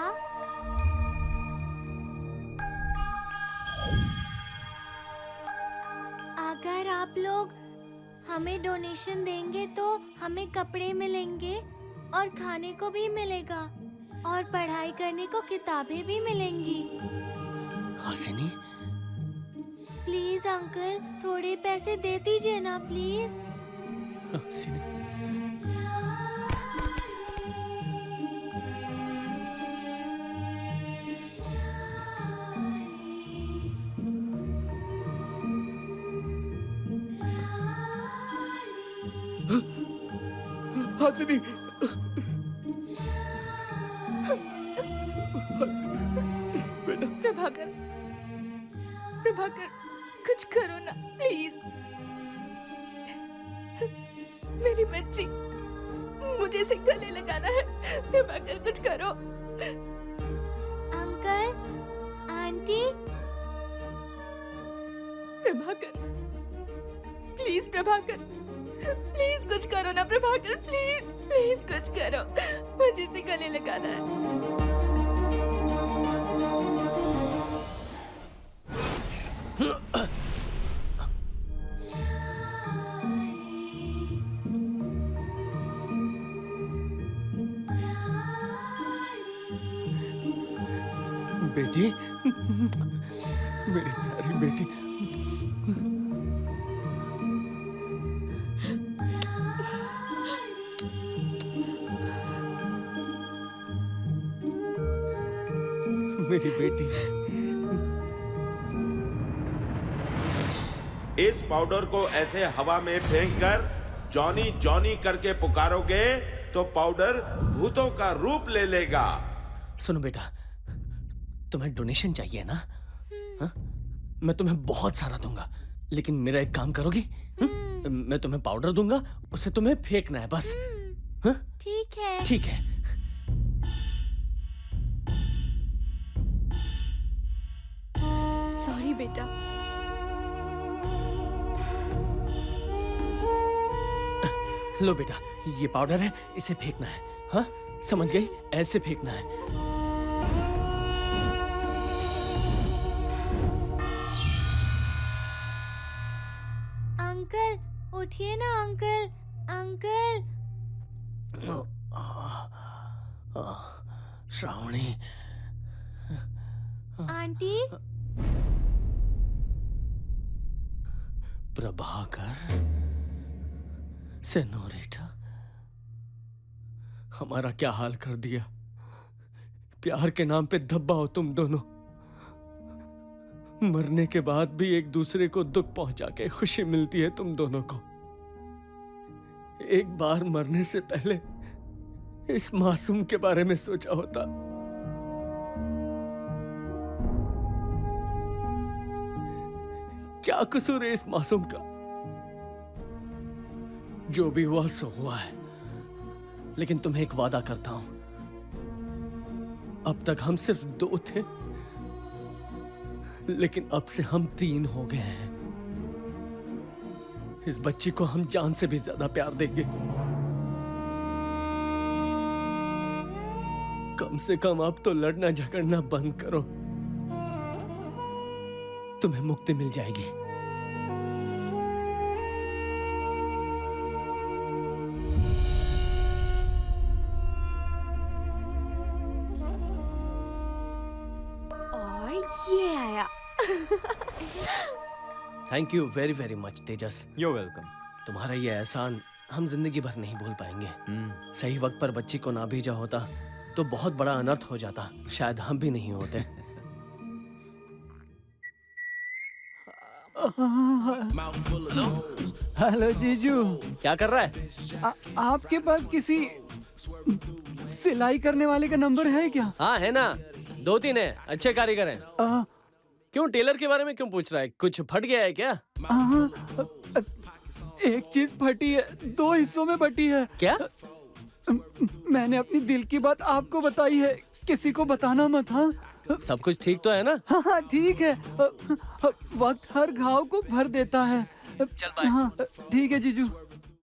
S17: अगर आप लोग हमें डोनेशन देंगे तो हमें कपड़े मिलेंगे और खाने को भी मिलेगा और पढ़ाई करने को किताबें भी मिलेंगी।
S1: हासिनी,
S17: प्लीज अंकल, थोड़े पैसे दे दीजिए ना प्लीज।
S1: हासिनी,
S14: हासिनी,
S2: बेटा। प्रभाकर, प्रभाकर, कुछ करो ना प्लीज। मेरी बच्ची, मुझे इसे गले लगाना है। प्रभाकर, कुछ करो।
S17: Uncle, aunty.
S2: Prabhakar, please Prabhakar, please कुछ करो ना प्रभाकर, प्लीज प्लीज कुछ करो, मुझे इसे गले लगाना है।
S1: बेटी, मेरी प्यारी बेटी, मेरी बेटी।
S11: इस पाउडर को ऐसे हवा में फेंककर जॉनी जॉनी करके पुकारोगे तो पाउडर भूतों का रूप ले लेगा।
S1: सुनो बेटा, तुम्हें डोनेशन चाहिए ना? हाँ? मैं तुम्हें बहुत सारा दूंगा, लेकिन मेरा एक काम करोगी? हाँ? मैं तुम्हें पाउडर दूंगा, उसे तुम्हें फेंकना है बस। हाँ?
S17: ठीक है।
S1: ठीक है।
S2: सॉरी बेटा।
S1: लो बेटा, ये पाउडर है, इसे फेंकना है। हाँ, समझ गई? ऐसे फेंकना है।
S17: अंकल उठिए ना uncle, uncle.
S1: Shravani.
S17: Aunty.
S1: Prabhakar, senorita, हमारा क्या हाल कर दिया। प्यार के नाम पे धब्बा हो तुम दोनों। मरने के बाद भी एक दूसरे को दुख पहुंचा के खुशी मिलती है तुम दोनों को। एक बार मरने से पहले इस मासूम के बारे में सोचा होता। क्या कसूर है इस मासूम का? जो भी हुआ सो हुआ है, लेकिन तुम्हें एक वादा करता हूं, अब तक हम सिर्फ 2 थे, लेकिन अब से हम 3 हो गए हैं। इस बच्ची को हम जान से भी ज्यादा प्यार देंगे। कम से कम अब तो लड़ना झगड़ना बंद करो। तुम्हें मुक्ति मिल जाएगी।
S2: और ये आया।
S1: Thank you very very much Tejas.
S3: You're welcome.
S1: तुम्हारा ये एहसान हम जिंदगी भर नहीं भूल पाएंगे। सही वक्त पर बच्ची को ना भेजा होता तो बहुत बड़ा अनर्थ हो जाता, शायद हम भी नहीं होते।
S4: हेलो जीजू।
S1: क्या कर रहा है?
S4: आपके पास किसी सिलाई करने वाले का नंबर है क्या?
S1: हाँ है ना, 2-3 है, अच्छे कारीगर हैं। क्यों टेलर के बारे में क्यों पूछ रहा है? कुछ फट गया है क्या?
S4: एक चीज फटी है, 2 हिस्सों में बटी है।
S1: क्या?
S4: मैंने अपनी दिल की बात आपको बताई है, किसी को बताना मत। हाँ,
S1: सब कुछ ठीक तो है ना?
S4: हाँ ठीक है। वक्त हर घाव को भर देता है।
S1: चल बाय।
S4: हाँ ठीक है जीजू।